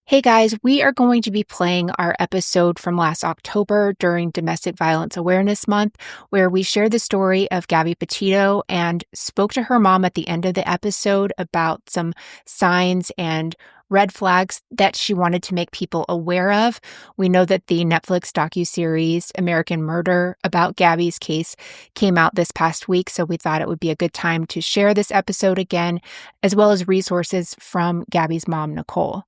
Hey guys, we are going to be playing our episode from last October during Domestic Violence Awareness Month, where we shared the story of Gabby Petito and spoke to her mom at the end of the episode about some signs and red flags that she wanted to make people aware of. We know that the Netflix docuseries American Murder about Gabby's case came out this past week, so we thought it would be a good time to share this episode again, as well as resources from Gabby's mom, Nichole.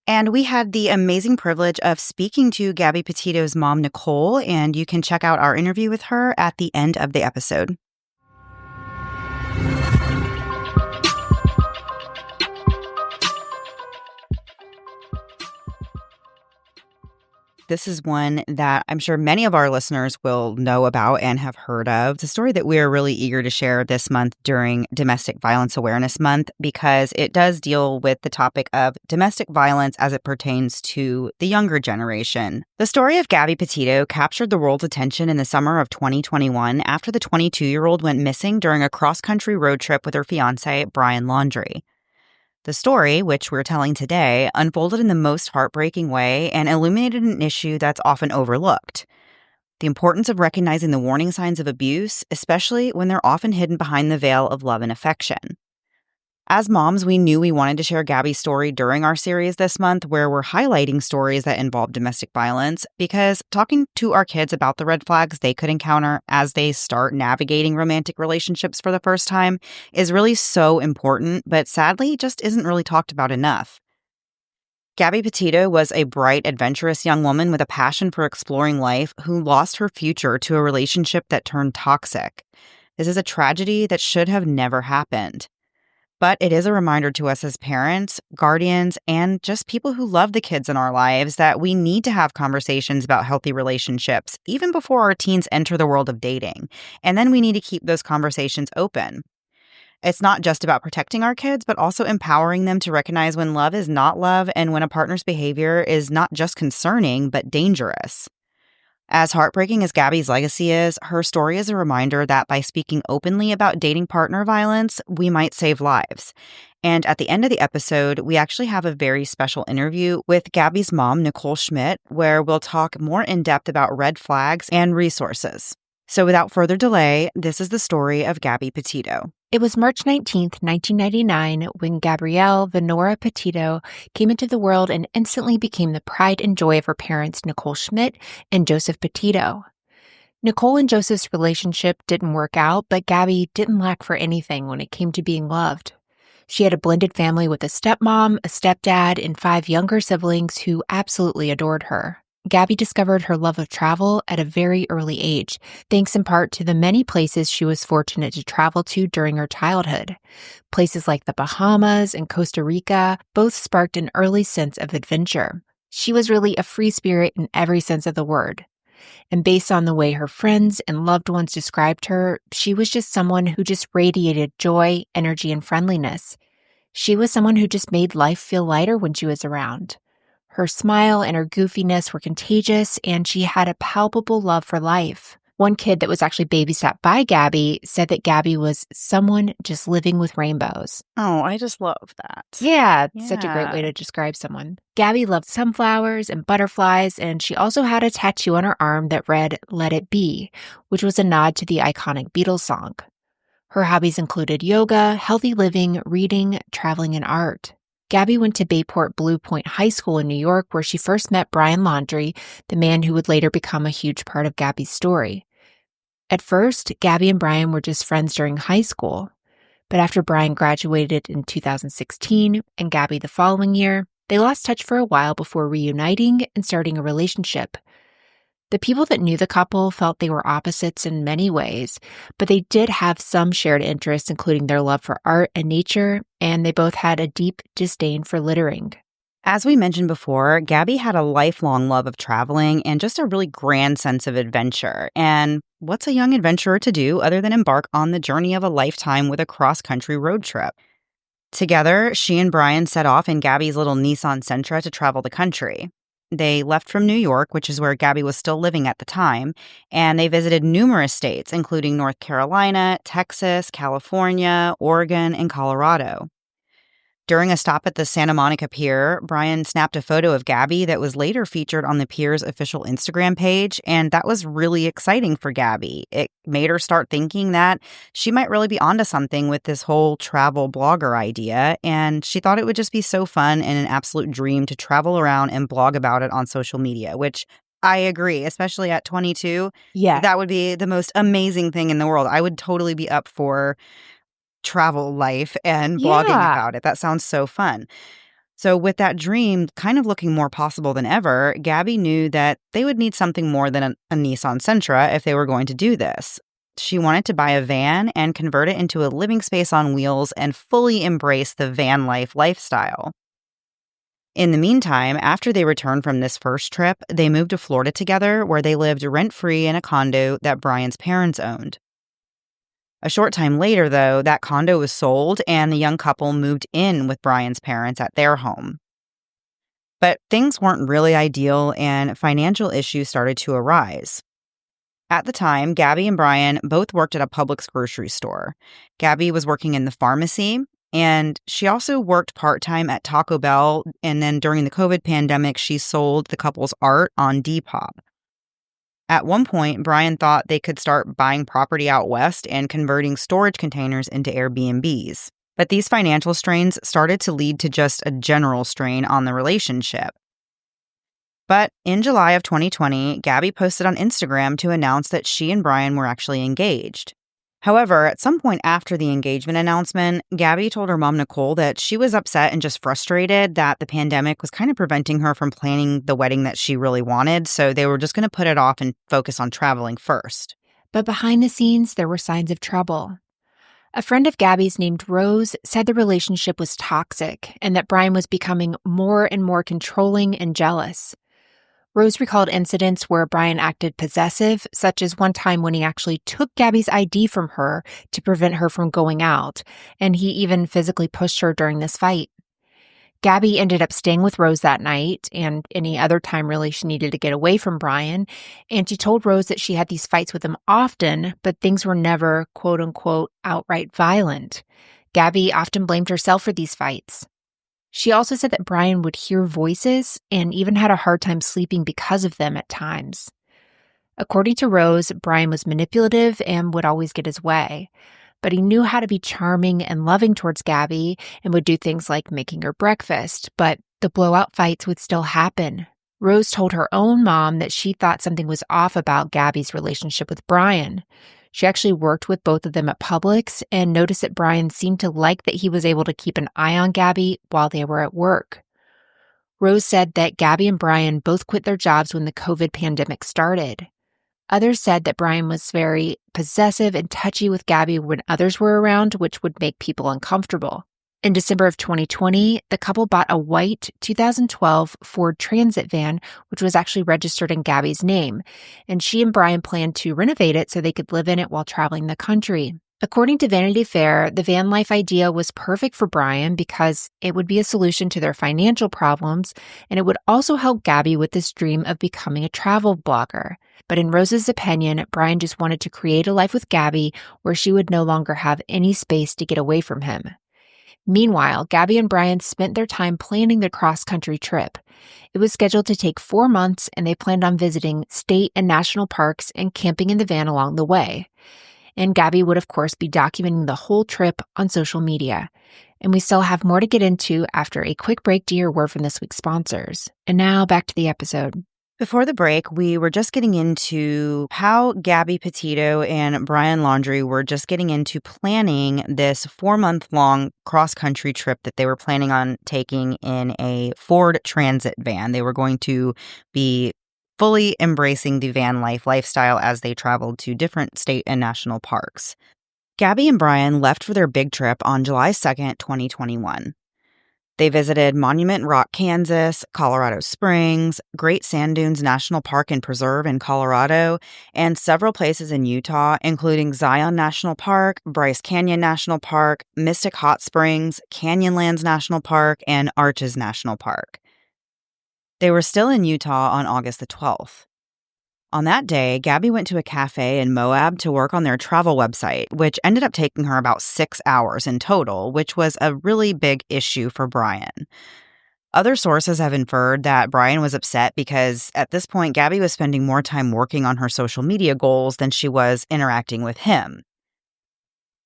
And we had the amazing privilege of speaking to Gabby Petito's mom, Nichole, and you can check out our interview with her at the end of the episode. This is one that I'm sure many of our listeners will know about and have heard of. It's a story that we are really eager to share this month during Domestic Violence Awareness Month because it does deal with the topic of domestic violence as it pertains to the younger generation. The story of Gabby Petito captured the world's attention in the summer of 2021 after the 22-year-old went missing during a cross-country road trip with her fiancé, Brian Laundrie. The story, which we're telling today, unfolded in the most heartbreaking way and illuminated an issue that's often overlooked: the importance of recognizing the warning signs of abuse, especially when they're often hidden behind the veil of love and affection. As moms, we knew we wanted to share Gabby's story during our series this month, where we're highlighting stories that involve domestic violence, because talking to our kids about the red flags they could encounter as they start navigating romantic relationships for the first time is really so important, but sadly just isn't really talked about enough. Gabby Petito was a bright, adventurous young woman with a passion for exploring life who lost her future to a relationship that turned toxic. This is a tragedy that should have never happened. But it is a reminder to us as parents, guardians, and just people who love the kids in our lives that we need to have conversations about healthy relationships, even before our teens enter the world of dating. And then we need to keep those conversations open. It's not just about protecting our kids, but also empowering them to recognize when love is not love and when a partner's behavior is not just concerning, but dangerous. As heartbreaking as Gabby's legacy is, her story is a reminder that by speaking openly about dating partner violence, we might save lives. And at the end of the episode, we actually have a very special interview with Gabby's mom, Nichole Schmidt, where we'll talk more in depth about red flags and resources. So without further delay, this is the story of Gabby Petito. It was March 19th, 1999, when Gabrielle Venora Petito came into the world and instantly became the pride and joy of her parents, Nichole Schmidt and Joseph Petito. Nichole and Joseph's relationship didn't work out, but Gabby didn't lack for anything when it came to being loved. She had a blended family with a stepmom, a stepdad, and 5 younger siblings who absolutely adored her. Gabby discovered her love of travel at a very early age, thanks in part to the many places she was fortunate to travel to during her childhood. Places like the Bahamas and Costa Rica both sparked an early sense of adventure. She was really a free spirit in every sense of the word. And based on the way her friends and loved ones described her, she was just someone who just radiated joy, energy, and friendliness. She was someone who just made life feel lighter when she was around. Her smile and her goofiness were contagious, and she had a palpable love for life. One kid that was actually babysat by Gabby said that Gabby was someone just living with rainbows. Oh, I just love that. Yeah, such a great way to describe someone. Gabby loved sunflowers and butterflies, and she also had a tattoo on her arm that read, "Let It Be," which was a nod to the iconic Beatles song. Her hobbies included yoga, healthy living, reading, traveling, and art. Gabby went to Bayport Blue Point High School in New York, where she first met Brian Laundrie, the man who would later become a huge part of Gabby's story. At first, Gabby and Brian were just friends during high school. But after Brian graduated in 2016 and Gabby the following year, they lost touch for a while before reuniting and starting a relationship. The people that knew the couple felt they were opposites in many ways, but they did have some shared interests, including their love for art and nature, and they both had a deep disdain for littering. As we mentioned before, Gabby had a lifelong love of traveling and just a really grand sense of adventure. And what's a young adventurer to do other than embark on the journey of a lifetime with a cross-country road trip? Together, she and Brian set off in Gabby's little Nissan Sentra to travel the country. They left from New York, which is where Gabby was still living at the time, and they visited numerous states, including North Carolina, Texas, California, Oregon, and Colorado. During a stop at the Santa Monica Pier, Brian snapped a photo of Gabby that was later featured on the Pier's official Instagram page, and that was really exciting for Gabby. It made her start thinking that she might really be onto something with this whole travel blogger idea, and she thought it would just be so fun and an absolute dream to travel around and blog about it on social media, which I agree, especially at 22. Yeah. That would be the most amazing thing in the world. I would totally be up for travel life and blogging Yeah. about it. That sounds so fun. So, with that dream kind of looking more possible than ever, Gabby knew that they would need something more than a Nissan Sentra if they were going to do this. She wanted to buy a van and convert it into a living space on wheels and fully embrace the van life lifestyle. In the meantime, after they returned from this first trip, they moved to Florida together, where they lived rent-free in a condo that Brian's parents owned. A short time later, though, that condo was sold and the young couple moved in with Brian's parents at their home. But things weren't really ideal and financial issues started to arise. At the time, Gabby and Brian both worked at a Publix grocery store. Gabby was working in the pharmacy, and she also worked part-time at Taco Bell, and then during the COVID pandemic, she sold the couple's art on Depop. At one point, Brian thought they could start buying property out west and converting storage containers into Airbnbs. But these financial strains started to lead to just a general strain on the relationship. But in July of 2020, Gabby posted on Instagram to announce that she and Brian were actually engaged. However, at some point after the engagement announcement, Gabby told her mom, Nichole, that she was upset and just frustrated that the pandemic was kind of preventing her from planning the wedding that she really wanted, so they were just going to put it off and focus on traveling first. But behind the scenes, there were signs of trouble. A friend of Gabby's named Rose said the relationship was toxic and that Brian was becoming more and more controlling and jealous. Rose recalled incidents where Brian acted possessive, such as one time when he actually took Gabby's ID from her to prevent her from going out, and he even physically pushed her during this fight. Gabby ended up staying with Rose that night, and any other time really she needed to get away from Brian, and she told Rose that she had these fights with him often, but things were never, quote-unquote, outright violent. Gabby often blamed herself for these fights. She also said that Brian would hear voices and even had a hard time sleeping because of them at times. According to Rose, Brian was manipulative and would always get his way. But he knew how to be charming and loving towards Gabby and would do things like making her breakfast, but the blowout fights would still happen. Rose told her own mom that she thought something was off about Gabby's relationship with Brian. She actually worked with both of them at Publix and noticed that Brian seemed to like that he was able to keep an eye on Gabby while they were at work. Rose said that Gabby and Brian both quit their jobs when the COVID pandemic started. Others said that Brian was very possessive and touchy with Gabby when others were around, which would make people uncomfortable. In December of 2020, the couple bought a white 2012 Ford Transit van, which was actually registered in Gabby's name, and she and Brian planned to renovate it so they could live in it while traveling the country. According to Vanity Fair, the van life idea was perfect for Brian because it would be a solution to their financial problems, and it would also help Gabby with this dream of becoming a travel blogger. But in Rose's opinion, Brian just wanted to create a life with Gabby where she would no longer have any space to get away from him. Meanwhile, Gabby and Brian spent their time planning their cross-country trip. It was scheduled to take 4 months, and they planned on visiting state and national parks and camping in the van along the way. And Gabby would, of course, be documenting the whole trip on social media. And we still have more to get into after a quick break to hear word from this week's sponsors. And now back to the episode. Before the break, we were just getting into how Gabby Petito and Brian Laundrie were just getting into planning this 4-month-long cross-country trip that they were planning on taking in a Ford Transit van. They were going to be fully embracing the van life lifestyle as they traveled to different state and national parks. Gabby and Brian left for their big trip on July 2nd, 2021. They visited Monument Rock, Kansas, Colorado Springs, Great Sand Dunes National Park and Preserve in Colorado, and several places in Utah, including Zion National Park, Bryce Canyon National Park, Mystic Hot Springs, Canyonlands National Park, and Arches National Park. They were still in Utah on August the 12th. On that day, Gabby went to a cafe in Moab to work on their travel website, which ended up taking her about 6 hours in total, which was a really big issue for Brian. Other sources have inferred that Brian was upset because at this point, Gabby was spending more time working on her social media goals than she was interacting with him.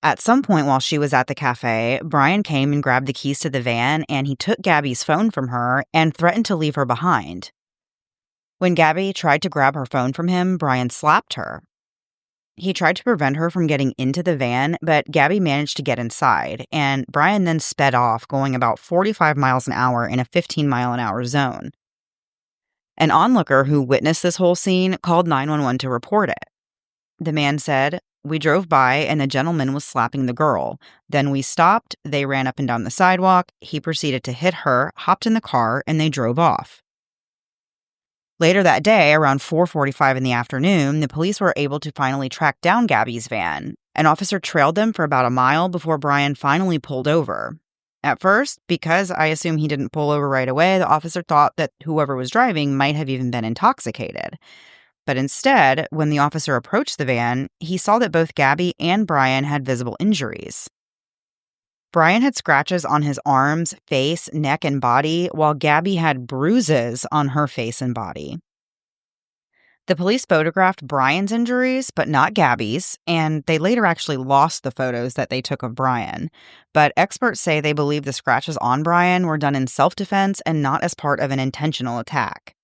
At some point while she was at the cafe, Brian came and grabbed the keys to the van, and he took Gabby's phone from her and threatened to leave her behind. When Gabby tried to grab her phone from him, Brian slapped her. He tried to prevent her from getting into the van, but Gabby managed to get inside, and Brian then sped off, going about 45 miles an hour in a 15-mile-an-hour zone. An onlooker who witnessed this whole scene called 911 to report it. The man said, "We drove by and the gentleman was slapping the girl. Then we stopped, they ran up and down the sidewalk, he proceeded to hit her, hopped in the car, and they drove off." Later that day, around 4:45 in the afternoon, the police were able to finally track down Gabby's van. An officer trailed them for about a mile before Brian finally pulled over. At first, because I assume he didn't pull over right away, the officer thought that whoever was driving might have even been intoxicated. But instead, when the officer approached the van, he saw that both Gabby and Brian had visible injuries. Brian had scratches on his arms, face, neck, and body, while Gabby had bruises on her face and body. The police photographed Brian's injuries, but not Gabby's, and they later actually lost the photos that they took of Brian. But experts say they believe the scratches on Brian were done in self-defense and not as part of an intentional attack.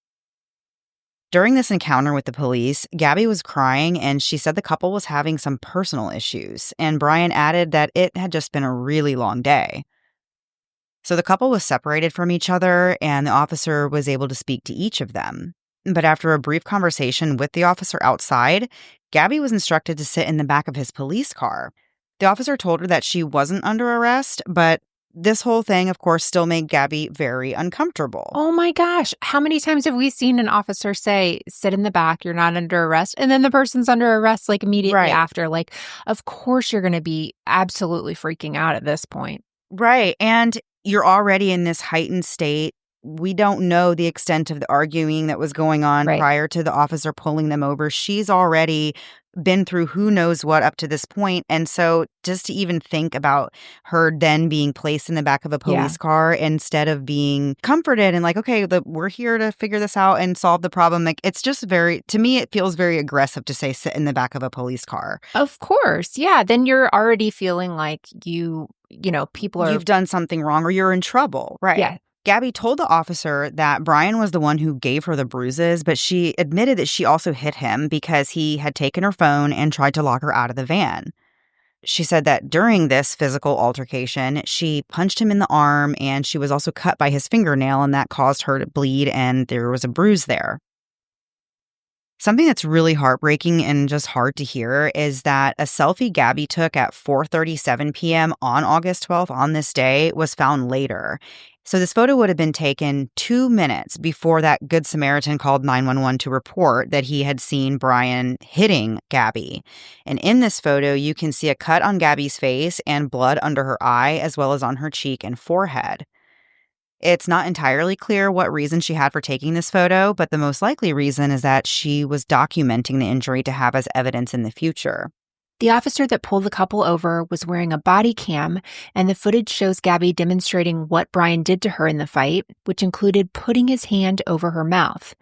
During this encounter with the police, Gabby was crying and she said the couple was having some personal issues, and Brian added that it had just been a really long day. So the couple was separated from each other and the officer was able to speak to each of them. But after a brief conversation with the officer outside, Gabby was instructed to sit in the back of his police car. The officer told her that she wasn't under arrest, but this whole thing, of course, still made Gabby very uncomfortable. Oh my gosh. How many times have we seen an officer say, sit in the back, you're not under arrest, and then the person's under arrest like immediately after? Like, of course you're going to be absolutely freaking out at this point. Right. And you're already in this heightened state. We don't know the extent of the arguing that was going on prior to the officer pulling them over. She's already been through who knows what up to this point. And so just to even think about her then being placed in the back of a police car instead of being comforted and like, okay, we're here to figure this out and solve the problem. Like, it's just to me, it feels very aggressive to say sit in the back of a police car. Of course. Yeah. Then you're already feeling like people are... You've done something wrong or you're in trouble. Right. Yeah. Gabby told the officer that Brian was the one who gave her the bruises, but she admitted that she also hit him because he had taken her phone and tried to lock her out of the van. She said that during this physical altercation, she punched him in the arm and she was also cut by his fingernail, and that caused her to bleed, and there was a bruise there. Something that's really heartbreaking and just hard to hear is that a selfie Gabby took at 4:37 p.m. on August 12th on this day was found later. So this photo would have been taken 2 minutes before that Good Samaritan called 911 to report that he had seen Brian hitting Gabby. And in this photo, you can see a cut on Gabby's face and blood under her eye, as well as on her cheek and forehead. It's not entirely clear what reason she had for taking this photo, but the most likely reason is that she was documenting the injury to have as evidence in the future. The officer that pulled the couple over was wearing a body cam, and the footage shows Gabby demonstrating what Brian did to her in the fight, which included putting his hand over her mouth.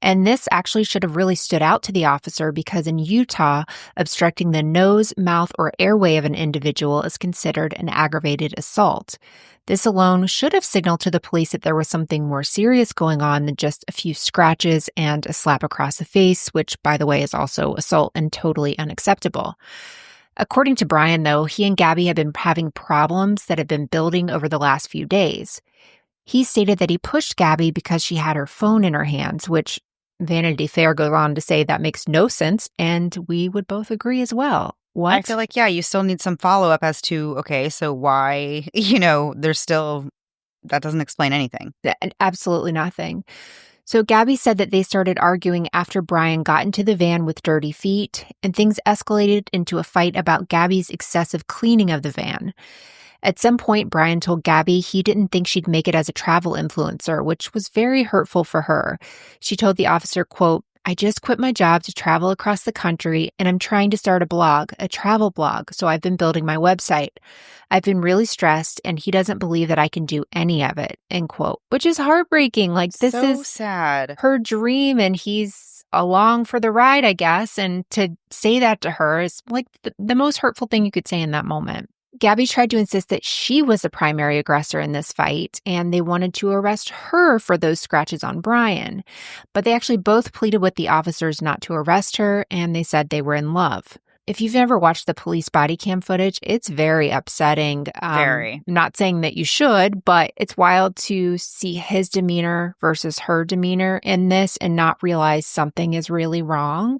And this actually should have really stood out to the officer because in Utah, obstructing the nose, mouth, or airway of an individual is considered an aggravated assault. This alone should have signaled to the police that there was something more serious going on than just a few scratches and a slap across the face, which, by the way, is also assault and totally unacceptable. According to Brian, though, he and Gabby had been having problems that had been building over the last few days. He stated that he pushed Gabby because she had her phone in her hands, which Vanity Fair goes on to say that makes no sense, and we would both agree as well. What? I feel like, you still need some follow-up as to, okay, so why, there's still, that doesn't explain anything. Absolutely nothing. So Gabby said that they started arguing after Brian got into the van with dirty feet, and things escalated into a fight about Gabby's excessive cleaning of the van. At some point, Brian told Gabby he didn't think she'd make it as a travel influencer, which was very hurtful for her. She told the officer, quote, I just quit my job to travel across the country and I'm trying to start a blog, a travel blog. So I've been building my website. I've been really stressed and he doesn't believe that I can do any of it, end quote, which is heartbreaking. Like this So is sad. her dream and he's along for the ride, I guess. And to say that to her is like the most hurtful thing you could say in that moment. Gabby tried to insist that she was the primary aggressor in this fight, and they wanted to arrest her for those scratches on Brian. But they actually both pleaded with the officers not to arrest her, and they said they were in love. If you've ever watched the police body cam footage, it's very upsetting. Very. Not saying that you should, but it's wild to see his demeanor versus her demeanor in this and not realize something is really wrong.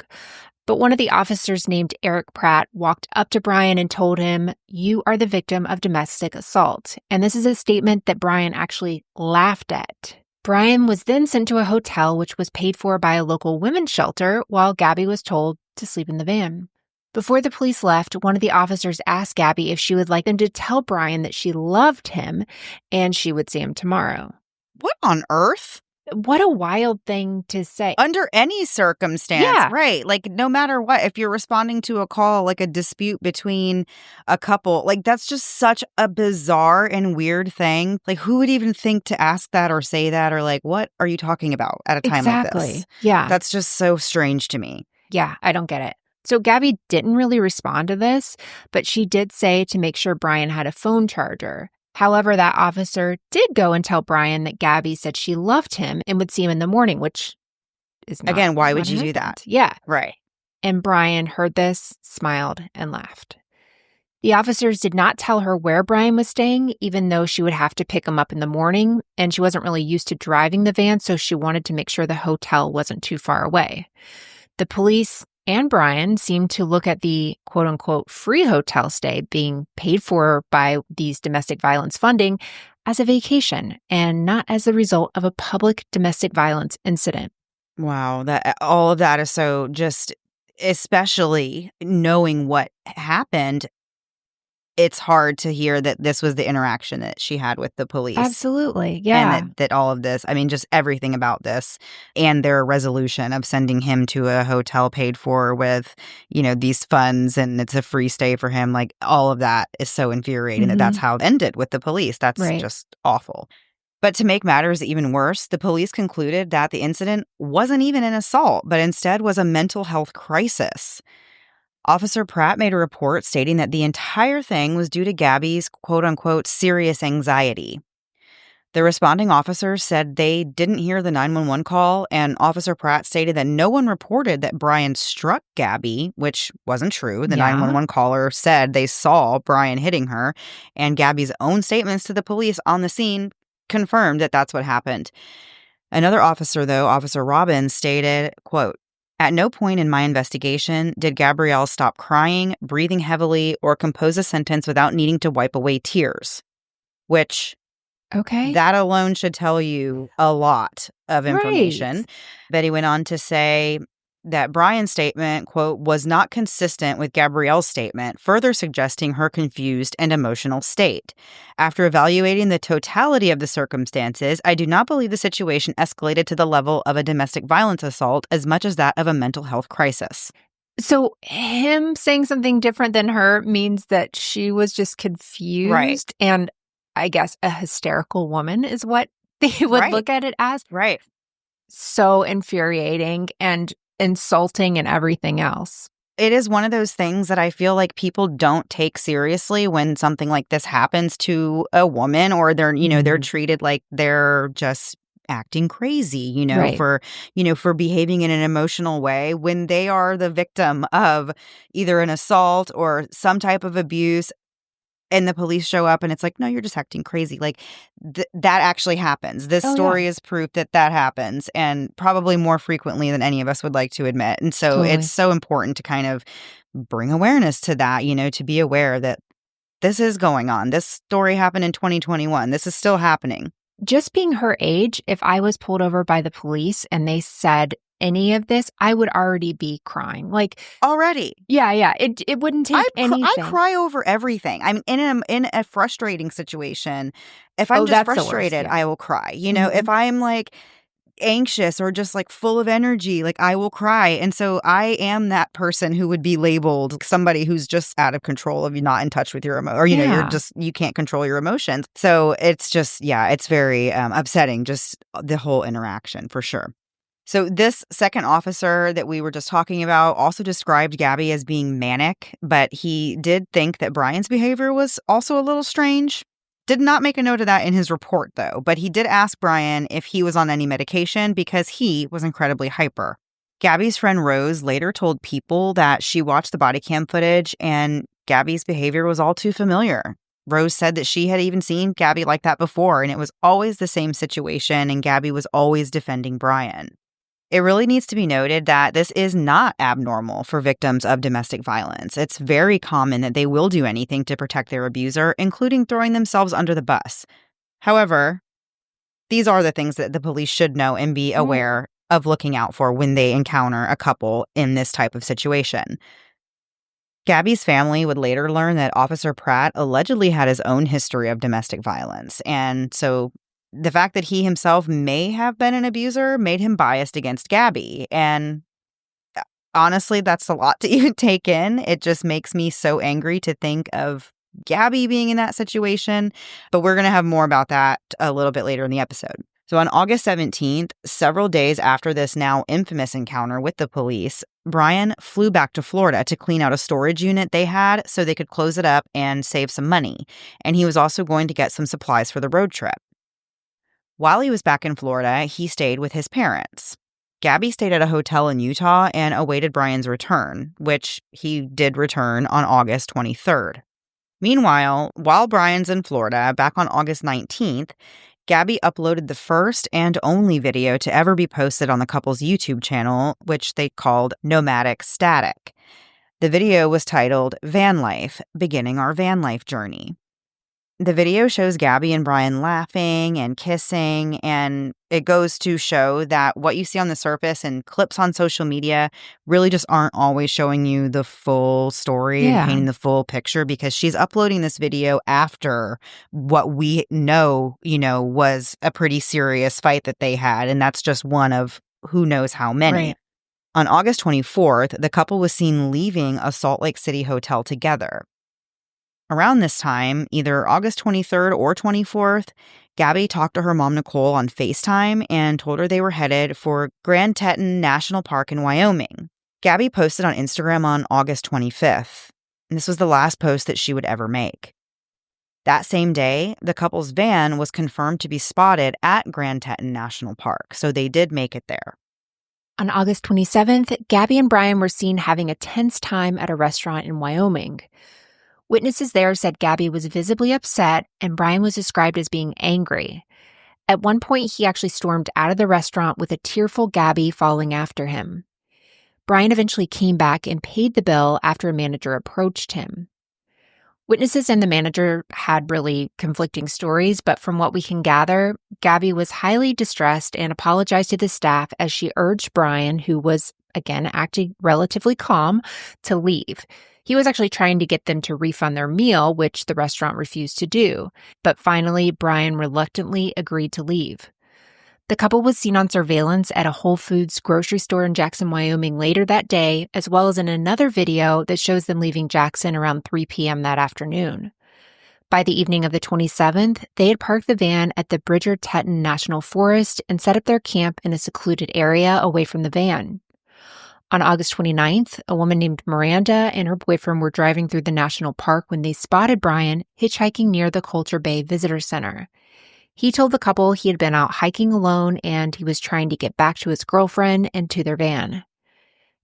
But one of the officers named Eric Pratt walked up to Brian and told him, "You are the victim of domestic assault." And this is a statement that Brian actually laughed at. Brian was then sent to a hotel, which was paid for by a local women's shelter, while Gabby was told to sleep in the van. Before the police left, one of the officers asked Gabby if she would like them to tell Brian that she loved him and she would see him tomorrow. What on earth? What a wild thing to say. Under any circumstance, Yeah. right? Like, no matter what, if you're responding to a call, like a dispute between a couple, like, that's just such a bizarre and weird thing. Like, who would even think to ask that or say that or, like, what are you talking about at a time like this? Yeah. That's just so strange to me. Yeah, I don't get it. So Gabby didn't really respond to this, but she did say to make sure Brian had a phone charger. However, that officer did go and tell Brian that Gabby said she loved him and would see him in the morning, which is not Again, why would what you do happened. that? Yeah. Right. And Brian heard this, smiled, and laughed. The officers did not tell her where Brian was staying, even though she would have to pick him up in the morning, and she wasn't really used to driving the van, so she wanted to make sure the hotel wasn't too far away. The police and Brian seemed to look at the quote-unquote free hotel stay being paid for by these domestic violence funding as a vacation and not as the result of a public domestic violence incident. Wow, that all of that is so just, especially knowing what happened, it's hard to hear that this was the interaction that she had with the police. Absolutely. Yeah. And that all of this, I mean, just everything about this and their resolution of sending him to a hotel paid for with, these funds and it's a free stay for him. Like all of that is so infuriating that that's how it ended with the police. That's Right. just awful. But to make matters even worse, the police concluded that the incident wasn't even an assault, but instead was a mental health crisis. Officer Pratt made a report stating that the entire thing was due to Gabby's quote-unquote serious anxiety. The responding officers said they didn't hear the 911 call, and Officer Pratt stated that no one reported that Brian struck Gabby, which wasn't true. The 911 caller said they saw Brian hitting her, and Gabby's own statements to the police on the scene confirmed that that's what happened. Another officer, though, Officer Robbins, stated, quote, "At no point in my investigation did Gabrielle stop crying, breathing heavily, or compose a sentence without needing to wipe away tears," which that alone should tell you a lot of information. Right. Betty went on to say that Brian's statement, quote, "was not consistent with Gabrielle's statement, further suggesting her confused and emotional state. After evaluating the totality of the circumstances, I do not believe the situation escalated to the level of a domestic violence assault as much as that of a mental health crisis." So him saying something different than her means that she was just confused. Right. And I guess a hysterical woman is what they would look at it as. Right. So infuriating and insulting and everything else. It is one of those things that I feel like people don't take seriously when something like this happens to a woman, or they're, they're treated like they're just acting crazy, Right. for behaving in an emotional way when they are the victim of either an assault or some type of abuse. And the police show up and it's like, no, you're just acting crazy. Like that actually happens. This story is proof that happens, and probably more frequently than any of us would like to admit. And so it's so important to kind of bring awareness to that, to be aware that this is going on. This story happened in 2021. This is still happening. Just being her age, if I was pulled over by the police and they said any of this, I would already be crying. Like already. Yeah. It wouldn't take anything. I cry over everything. I'm in a frustrating situation. If I'm just frustrated, I will cry. If I'm like anxious or just like full of energy, like I will cry. And so I am that person who would be labeled somebody who's just out of control, of you, not in touch with your emotions, or, Yeah. you can't control your emotions. So it's just, yeah, it's very upsetting, just the whole interaction for sure. So this second officer that we were just talking about also described Gabby as being manic, but he did think that Brian's behavior was also a little strange. Did not make a note of that in his report, though, but he did ask Brian if he was on any medication because he was incredibly hyper. Gabby's friend Rose later told People that she watched the body cam footage and Gabby's behavior was all too familiar. Rose said that she had even seen Gabby like that before, and it was always the same situation, and Gabby was always defending Brian. It really needs to be noted that this is not abnormal for victims of domestic violence. It's very common that they will do anything to protect their abuser, including throwing themselves under the bus. However, these are the things that the police should know and be aware of looking out for when they encounter a couple in this type of situation. Gabby's family would later learn that Officer Pratt allegedly had his own history of domestic violence, and so the fact that he himself may have been an abuser made him biased against Gabby. And honestly, that's a lot to even take in. It just makes me so angry to think of Gabby being in that situation. But we're going to have more about that a little bit later in the episode. So on August 17th, several days after this now infamous encounter with the police, Brian flew back to Florida to clean out a storage unit they had so they could close it up and save some money. And he was also going to get some supplies for the road trip. While he was back in Florida, he stayed with his parents. Gabby stayed at a hotel in Utah and awaited Brian's return, which he did return on August 23rd. Meanwhile, while Brian's in Florida, back on August 19th, Gabby uploaded the first and only video to ever be posted on the couple's YouTube channel, which they called Nomadic Static. The video was titled Van Life, Beginning Our Van Life Journey. The video shows Gabby and Brian laughing and kissing, and it goes to show that what you see on the surface and clips on social media really just aren't always showing you the full story and painting the full picture, because she's uploading this video after what we know, was a pretty serious fight that they had, and that's just one of who knows how many. Right. On August 24th, the couple was seen leaving a Salt Lake City hotel together. Around this time, either August 23rd or 24th, Gabby talked to her mom, Nichole, on FaceTime and told her they were headed for Grand Teton National Park in Wyoming. Gabby posted on Instagram on August 25th, and this was the last post that she would ever make. That same day, the couple's van was confirmed to be spotted at Grand Teton National Park, so they did make it there. On August 27th, Gabby and Brian were seen having a tense time at a restaurant in Wyoming. Witnesses there said Gabby was visibly upset and Brian was described as being angry. At one point, he actually stormed out of the restaurant with a tearful Gabby following after him. Brian eventually came back and paid the bill after a manager approached him. Witnesses and the manager had really conflicting stories, but from what we can gather, Gabby was highly distressed and apologized to the staff as she urged Brian, who was, again, acting relatively calm, to leave. He was actually trying to get them to refund their meal, which the restaurant refused to do. But finally, Brian reluctantly agreed to leave. The couple was seen on surveillance at a Whole Foods grocery store in Jackson, Wyoming later that day, as well as in another video that shows them leaving Jackson around 3 p.m. that afternoon. By the evening of the 27th, they had parked the van at the Bridger Teton National Forest and set up their camp in a secluded area away from the van. On August 29th, a woman named Miranda and her boyfriend were driving through the national park when they spotted Brian hitchhiking near the Culture Bay Visitor Center. He told the couple he had been out hiking alone and he was trying to get back to his girlfriend and to their van.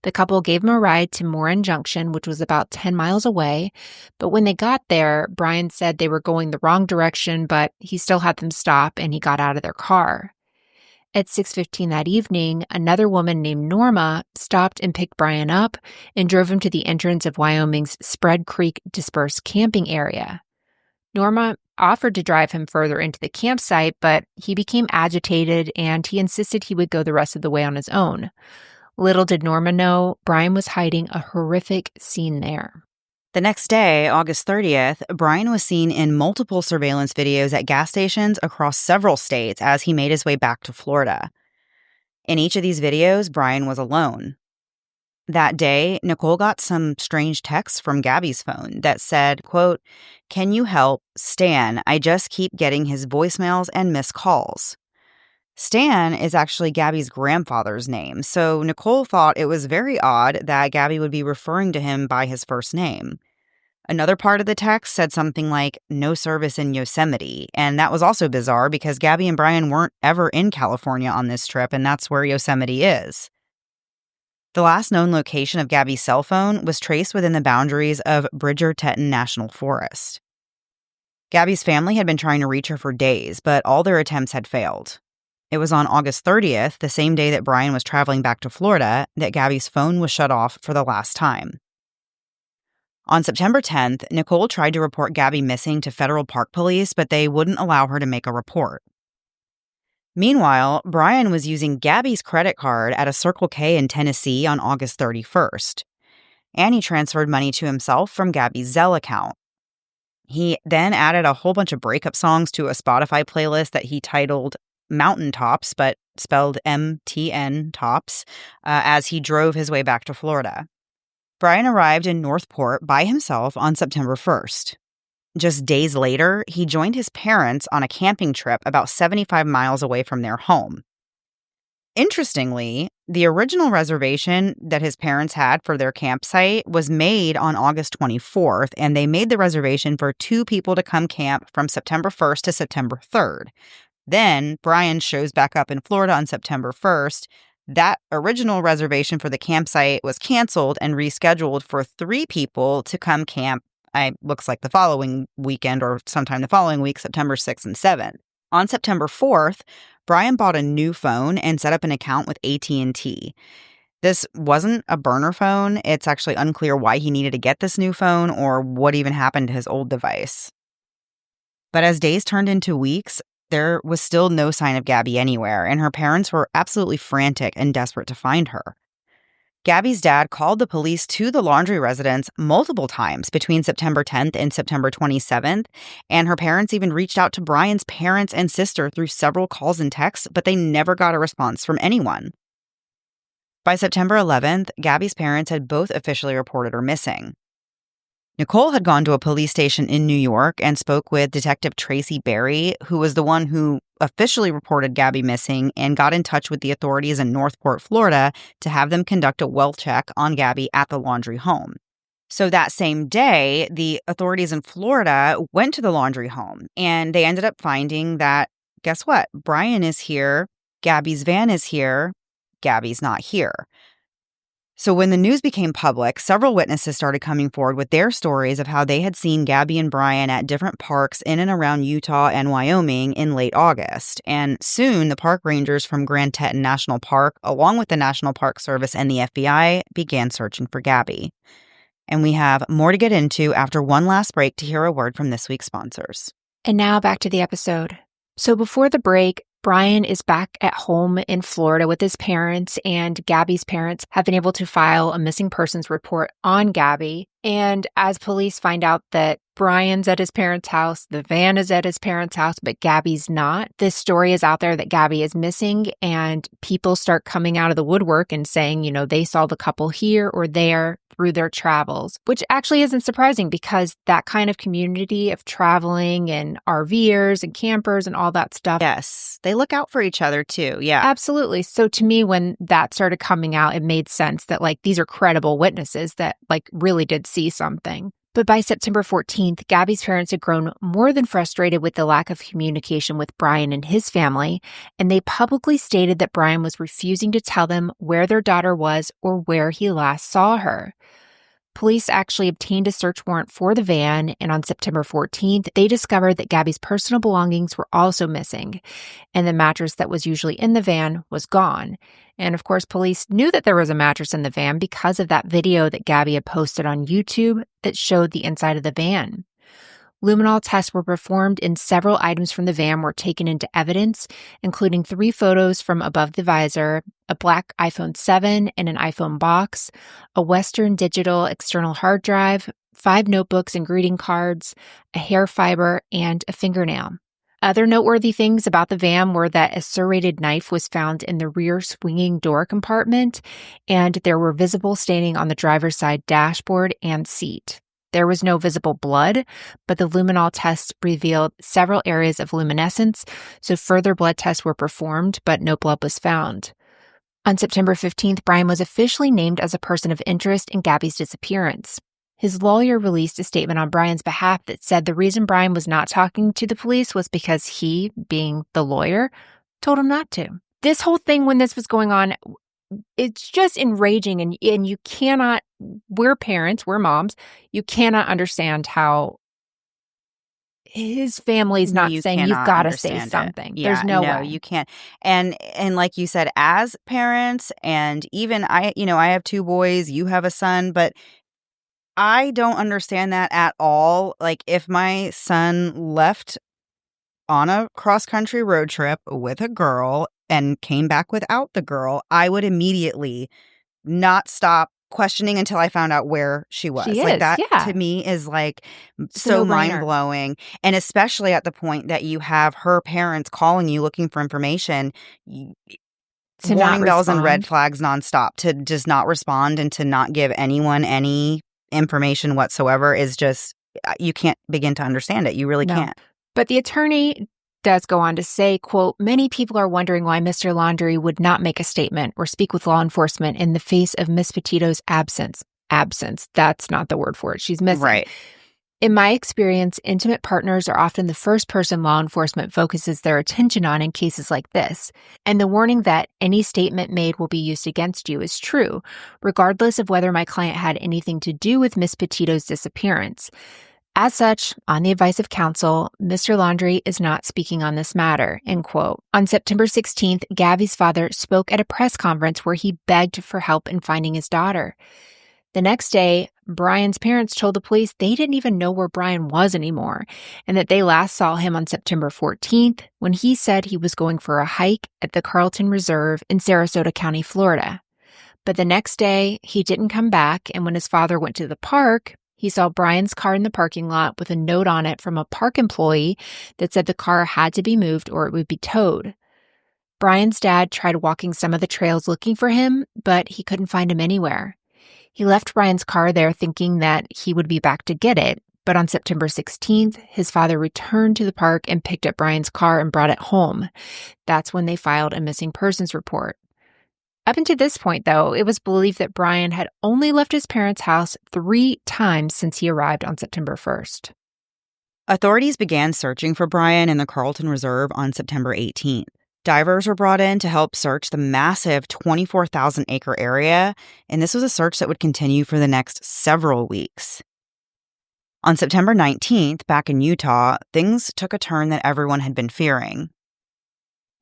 The couple gave him a ride to Morin Junction, which was about 10 miles away, but when they got there, Brian said they were going the wrong direction, but he still had them stop and he got out of their car. At 6:15 that evening, another woman named Norma stopped and picked Brian up and drove him to the entrance of Wyoming's Spread Creek Dispersed Camping Area. Norma offered to drive him further into the campsite, but he became agitated and he insisted he would go the rest of the way on his own. Little did Norma know, Brian was hiding a horrific scene there. The next day, August 30th, Brian was seen in multiple surveillance videos at gas stations across several states as he made his way back to Florida. In each of these videos, Brian was alone. That day, Nichole got some strange texts from Gabby's phone that said, quote, "Can you help? Stan, I just keep getting his voicemails and missed calls." Stan is actually Gabby's grandfather's name, so Nichole thought it was very odd that Gabby would be referring to him by his first name. Another part of the text said something like, "no service in Yosemite," and that was also bizarre because Gabby and Brian weren't ever in California on this trip, and that's where Yosemite is. The last known location of Gabby's cell phone was traced within the boundaries of Bridger-Teton National Forest. Gabby's family had been trying to reach her for days, but all their attempts had failed. It was on August 30th, the same day that Brian was traveling back to Florida, that Gabby's phone was shut off for the last time. On September 10th, Nichole tried to report Gabby missing to federal park police, but they wouldn't allow her to make a report. Meanwhile, Brian was using Gabby's credit card at a Circle K in Tennessee on August 31st, and he transferred money to himself from Gabby's Zelle account. He then added a whole bunch of breakup songs to a Spotify playlist that he titled Mountain Tops, but spelled MTN Tops, as he drove his way back to Florida. Brian arrived in Northport by himself on September 1st. Just days later, he joined his parents on a camping trip about 75 miles away from their home. Interestingly, the original reservation that his parents had for their campsite was made on August 24th, and they made the reservation for 2 people to come camp from September 1st to September 3rd. Then Brian shows back up in Florida on September 1st. That original reservation for the campsite was canceled and rescheduled for 3 people to come camp. Looks like the following weekend or sometime the following week, September 6th and 7th. On September 4th, Brian bought a new phone and set up an account with AT&T. This wasn't a burner phone. It's actually unclear why he needed to get this new phone or what even happened to his old device. But as days turned into weeks, there was still no sign of Gabby anywhere, and her parents were absolutely frantic and desperate to find her. Gabby's dad called the police to the Laundrie residence multiple times between September 10th and September 27th, and her parents even reached out to Brian's parents and sister through several calls and texts, but they never got a response from anyone. By September 11th, Gabby's parents had both officially reported her missing. Nichole had gone to a police station in New York and spoke with Detective Tracy Berry, who was the one who officially reported Gabby missing and got in touch with the authorities in Northport, Florida, to have them conduct a well check on Gabby at the Laundrie home. So that same day, the authorities in Florida went to the Laundrie home, and they ended up finding that, guess what? Brian is here, Gabby's van is here, Gabby's not here. So when the news became public, several witnesses started coming forward with their stories of how they had seen Gabby and Brian at different parks in and around Utah and Wyoming in late August. And soon, the park rangers from Grand Teton National Park, along with the National Park Service and the FBI, began searching for Gabby. And we have more to get into after one last break to hear a word from this week's sponsors. And now back to the episode. So before the break, Brian is back at home in Florida with his parents, and Gabby's parents have been able to file a missing persons report on Gabby. And as police find out that Brian's at his parents' house, the van is at his parents' house, but Gabby's not, this story is out there that Gabby is missing, and people start coming out of the woodwork and saying, they saw the couple here or there through their travels, which actually isn't surprising because that kind of community of traveling and RVers and campers and all that stuff. Yes, they look out for each other too. Yeah, absolutely. So to me, when that started coming out, it made sense that these are credible witnesses that really did see something. But by September 14th, Gabby's parents had grown more than frustrated with the lack of communication with Brian and his family, and they publicly stated that Brian was refusing to tell them where their daughter was or where he last saw her. Police actually obtained a search warrant for the van, and on September 14th, they discovered that Gabby's personal belongings were also missing, and the mattress that was usually in the van was gone. And of course, police knew that there was a mattress in the van because of that video that Gabby had posted on YouTube that showed the inside of the van. Luminol tests were performed and several items from the van were taken into evidence, including 3 photos from above the visor, a black iPhone 7 and an iPhone box, a Western Digital external hard drive, 5 notebooks and greeting cards, a hair fiber, and a fingernail. Other noteworthy things about the van were that a serrated knife was found in the rear swinging door compartment, and there were visible staining on the driver's side dashboard and seat. There was no visible blood, but the luminol tests revealed several areas of luminescence, so further blood tests were performed, but no blood was found. On September 15th, Brian was officially named as a person of interest in Gabby's disappearance. His lawyer released a statement on Brian's behalf that said the reason Brian was not talking to the police was because he, being the lawyer, told him not to. This whole thing, when this was going on, it's just enraging, and you cannot, we're parents, we're moms, you cannot understand how his family's not saying you've got to say something. Yeah, There's no way. You can't. And like you said, as parents, and even I have two boys, you have a son, but I don't understand that at all. Like, if my son left on a cross-country road trip with a girl and came back without the girl, I would immediately not stop questioning until I found out where she was. Like, that to me is like so mind-blowing. And especially at the point that you have her parents calling you looking for information, warning bells and red flags nonstop. To just not respond and to not give anyone any information whatsoever is just, you can't begin to understand it. You really can't. But the attorney does go on to say, quote, many people are wondering why Mr. Laundrie would not make a statement or speak with law enforcement in the face of Miss Petito's absence. Absence, that's not the word for it. She's missing. Right. In my experience, intimate partners are often the first person law enforcement focuses their attention on in cases like this. And the warning that any statement made will be used against you is true, regardless of whether my client had anything to do with Miss Petito's disappearance. As such, on the advice of counsel, Mr. Laundrie is not speaking on this matter, end quote. On September 16th, Gabby's father spoke at a press conference where he begged for help in finding his daughter. The next day, Brian's parents told the police they didn't even know where Brian was anymore, and that they last saw him on September 14th when he said he was going for a hike at the Carlton Reserve in Sarasota County, Florida. But the next day, he didn't come back, and when his father went to the park, he saw Brian's car in the parking lot with a note on it from a park employee that said the car had to be moved or it would be towed. Brian's dad tried walking some of the trails looking for him, but he couldn't find him anywhere. He left Brian's car there thinking that he would be back to get it, but on September 16th, his father returned to the park and picked up Brian's car and brought it home. That's when they filed a missing persons report. Up until this point, though, it was believed that Brian had only left his parents' house 3 times since he arrived on September 1st. Authorities began searching for Brian in the Carlton Reserve on September 18th. Divers were brought in to help search the massive 24,000-acre area, and this was a search that would continue for the next several weeks. On September 19th, back in Utah, things took a turn that everyone had been fearing.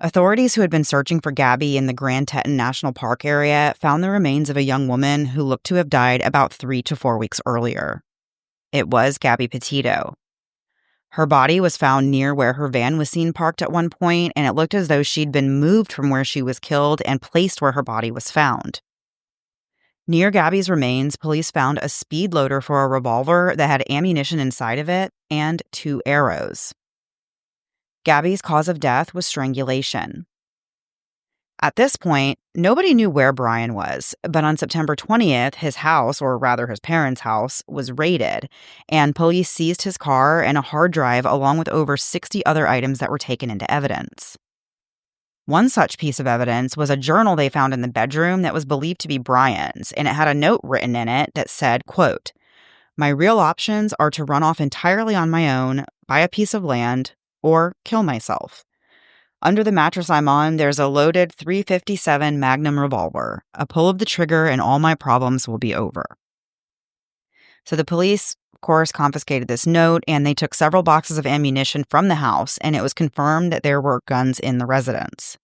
Authorities who had been searching for Gabby in the Grand Teton National Park area found the remains of a young woman who looked to have died about 3 to 4 weeks earlier. It was Gabby Petito. Her body was found near where her van was seen parked at one point, and it looked as though she'd been moved from where she was killed and placed where her body was found. Near Gabby's remains, police found a speed loader for a revolver that had ammunition inside of it and 2 arrows. Gabby's cause of death was strangulation. At this point, nobody knew where Brian was, but on September 20th, his house, or rather his parents' house, was raided, and police seized his car and a hard drive along with over 60 other items that were taken into evidence. One such piece of evidence was a journal they found in the bedroom that was believed to be Brian's, and it had a note written in it that said, quote, "My real options are to run off entirely on my own, buy a piece of land, or kill myself. Under the mattress I'm on, there's a loaded .357 Magnum revolver. A pull of the trigger and all my problems will be over." So the police, of course, confiscated this note, and they took several boxes of ammunition from the house, and it was confirmed that there were guns in the residence.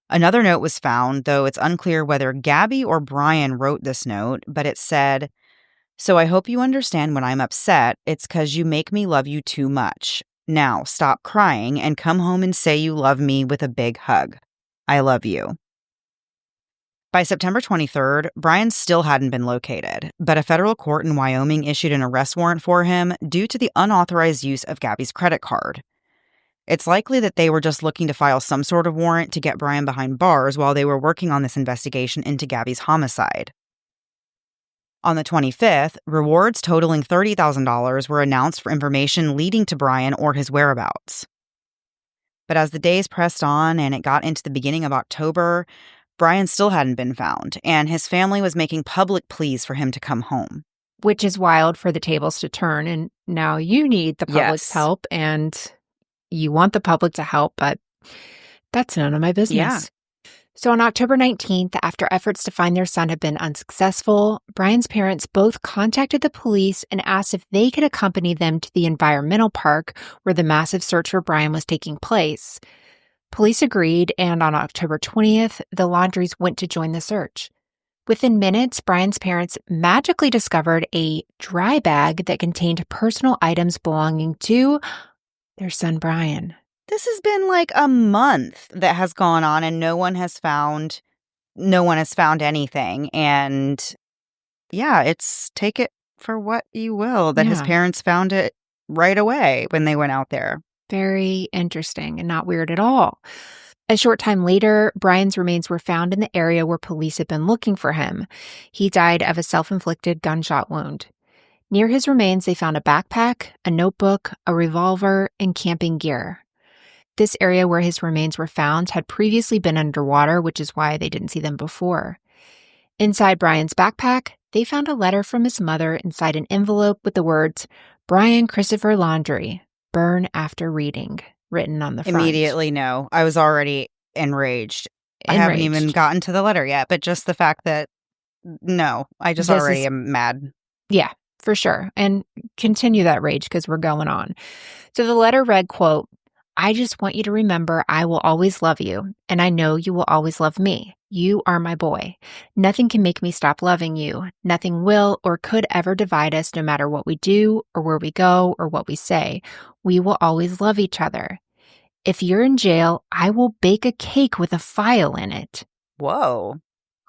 Another note was found, though it's unclear whether Gabby or Brian wrote this note, but it said, "So I hope you understand when I'm upset, it's 'cause you make me love you too much. Now, stop crying and come home and say you love me with a big hug. I love you." By September 23rd, Brian still hadn't been located, but a federal court in Wyoming issued an arrest warrant for him due to the unauthorized use of Gabby's credit card. It's likely that they were just looking to file some sort of warrant to get Brian behind bars while they were working on this investigation into Gabby's homicide. On the 25th, rewards totaling $30,000 were announced for information leading to Brian or his whereabouts. But as the days pressed on and it got into the beginning of October, Brian still hadn't been found, and his family was making public pleas for him to come home. Which is wild for the tables to turn, and now you need the public's Yes. help, and you want the public to help, but that's none of my business. Yeah. So on October 19th, after efforts to find their son had been unsuccessful, Brian's parents both contacted the police and asked if they could accompany them to the environmental park where the massive search for Brian was taking place. Police agreed, and on October 20th, the Laundries went to join the search. Within minutes, Brian's parents magically discovered a dry bag that contained personal items belonging to their son, Brian. This has been like a month that has gone on and no one has found anything. And yeah, it's take it for what you will that his Yeah. parents found it right away when they went out there. Very interesting and not weird at all. A short time later, Brian's remains were found in the area where police had been looking for him. He died of a self-inflicted gunshot wound. Near his remains, they found a backpack, a notebook, a revolver, and camping gear. This area where his remains were found had previously been underwater, which is why they didn't see them before. Inside Brian's backpack, they found a letter from his mother inside an envelope with the words, "Brian Christopher Laundrie, burn after reading," written on the front. Immediately, no. I was already enraged. I haven't even gotten to the letter yet, but just the fact that, no, I just already am mad. Yeah, for sure. And continue that rage because we're going on. So the letter read, quote, "I just want you to remember I will always love you, and I know you will always love me. You are my boy. Nothing can make me stop loving you. Nothing will or could ever divide us, no matter what we do or where we go or what we say. We will always love each other. If you're in jail, I will bake a cake with a file in it." Whoa.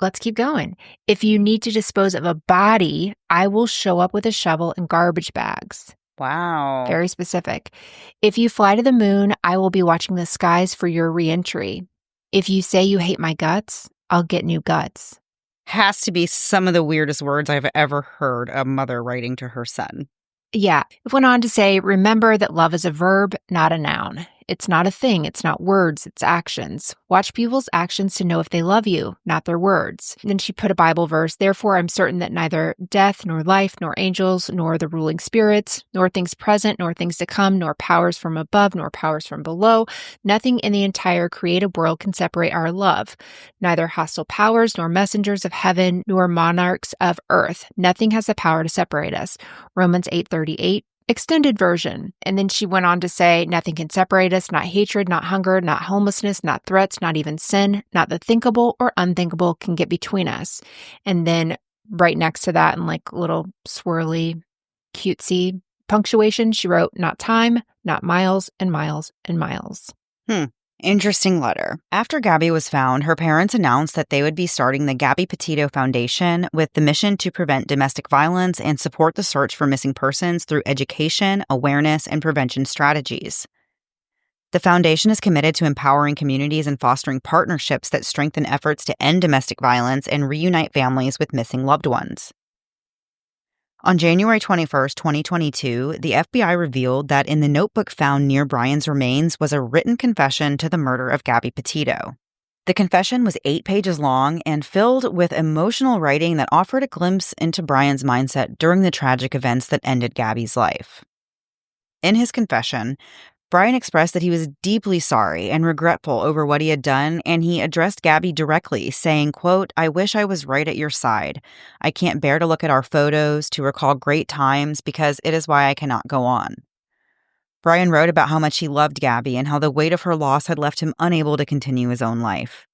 Let's keep going. "If you need to dispose of a body, I will show up with a shovel and garbage bags." Wow. Very specific. "If you fly to the moon, I will be watching the skies for your reentry. If you say you hate my guts, I'll get new guts." Has to be some of the weirdest words I've ever heard a mother writing to her son. Yeah. It went on to say, "Remember that love is a verb, not a noun. It's not a thing. It's not words. It's actions. Watch people's actions to know if they love you, not their words." And then she put a Bible verse, "Therefore, I'm certain that neither death, nor life, nor angels, nor the ruling spirits, nor things present, nor things to come, nor powers from above, nor powers from below, nothing in the entire created world can separate our love. Neither hostile powers, nor messengers of heaven, nor monarchs of earth. Nothing has the power to separate us." Romans 8:38. Extended version. And then she went on to say, "Nothing can separate us, not hatred, not hunger, not homelessness, not threats, not even sin, not the thinkable or unthinkable can get between us." And then right next to that, in like little swirly, cutesy punctuation, she wrote, "Not time, not miles and miles and miles." Interesting letter. After Gabby was found, her parents announced that they would be starting the Gabby Petito Foundation with the mission to prevent domestic violence and support the search for missing persons through education, awareness, and prevention strategies. The foundation is committed to empowering communities and fostering partnerships that strengthen efforts to end domestic violence and reunite families with missing loved ones. On January 21st, 2022, the FBI revealed that in the notebook found near Brian's remains was a written confession to the murder of Gabby Petito. The confession was 8 pages long and filled with emotional writing that offered a glimpse into Brian's mindset during the tragic events that ended Gabby's life. In his confession, Brian expressed that he was deeply sorry and regretful over what he had done, and he addressed Gabby directly, saying, quote, "I wish I was right at your side. I can't bear to look at our photos, to recall great times, because it is why I cannot go on." Brian wrote about how much he loved Gabby and how the weight of her loss had left him unable to continue his own life.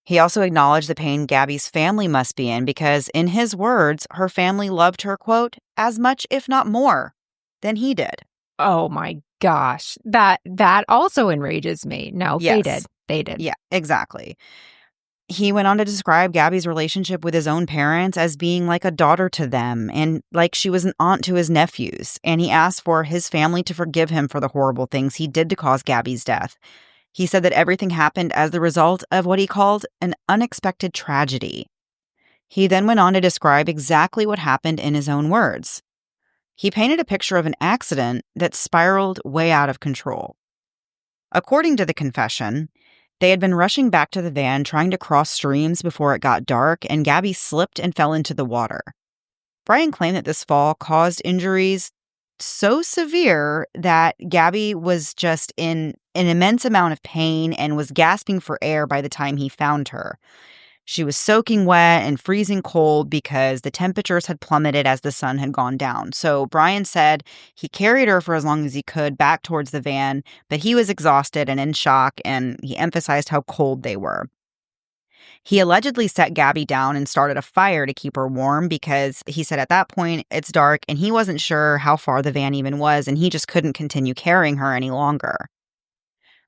He also acknowledged the pain Gabby's family must be in because, in his words, her family loved her, quote, "as much, if not more, than he did." Oh my gosh. That also enrages me. No, Yes. they did. They did. Yeah, exactly. He went on to describe Gabby's relationship with his own parents as being like a daughter to them and like she was an aunt to his nephews. And he asked for his family to forgive him for the horrible things he did to cause Gabby's death. He said that everything happened as the result of what he called an unexpected tragedy. He then went on to describe exactly what happened in his own words. He painted a picture of an accident that spiraled way out of control. According to the confession, they had been rushing back to the van trying to cross streams before it got dark, and Gabby slipped and fell into the water. Brian claimed that this fall caused injuries so severe that Gabby was just in an immense amount of pain and was gasping for air by the time he found her. She was soaking wet and freezing cold because the temperatures had plummeted as the sun had gone down. So Brian said he carried her for as long as he could back towards the van, but he was exhausted and in shock, and he emphasized how cold they were. He allegedly set Gabby down and started a fire to keep her warm because he said at that point it's dark and he wasn't sure how far the van even was, and he just couldn't continue carrying her any longer.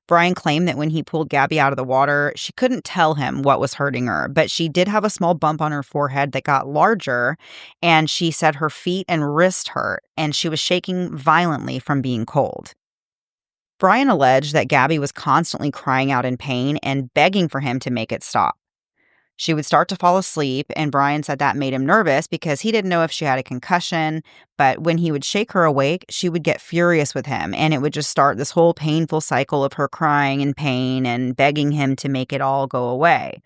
Brian claimed that when he pulled Gabby out of the water, she couldn't tell him what was hurting her, but she did have a small bump on her forehead that got larger, and she said her feet and wrist hurt, and she was shaking violently from being cold. Brian alleged that Gabby was constantly crying out in pain and begging for him to make it stop. She would start to fall asleep, and Brian said that made him nervous because he didn't know if she had a concussion, but when he would shake her awake, she would get furious with him, and it would just start this whole painful cycle of her crying in pain and begging him to make it all go away.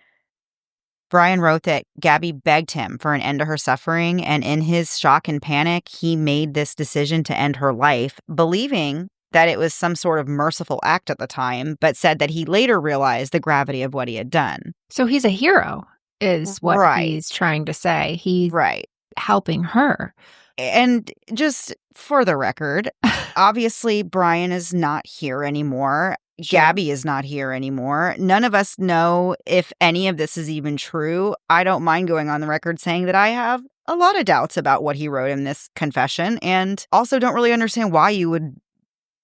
Brian wrote that Gabby begged him for an end to her suffering, and in his shock and panic, he made this decision to end her life, believing that it was some sort of merciful act at the time, but said that he later realized the gravity of what he had done. So he's a hero, is what Right. he's trying to say. He's Right. helping her. And just for the record, obviously Brian is not here anymore. Sure. Gabby is not here anymore. None of us know if any of this is even true. I don't mind going on the record saying that I have a lot of doubts about what he wrote in this confession, and also don't really understand why you would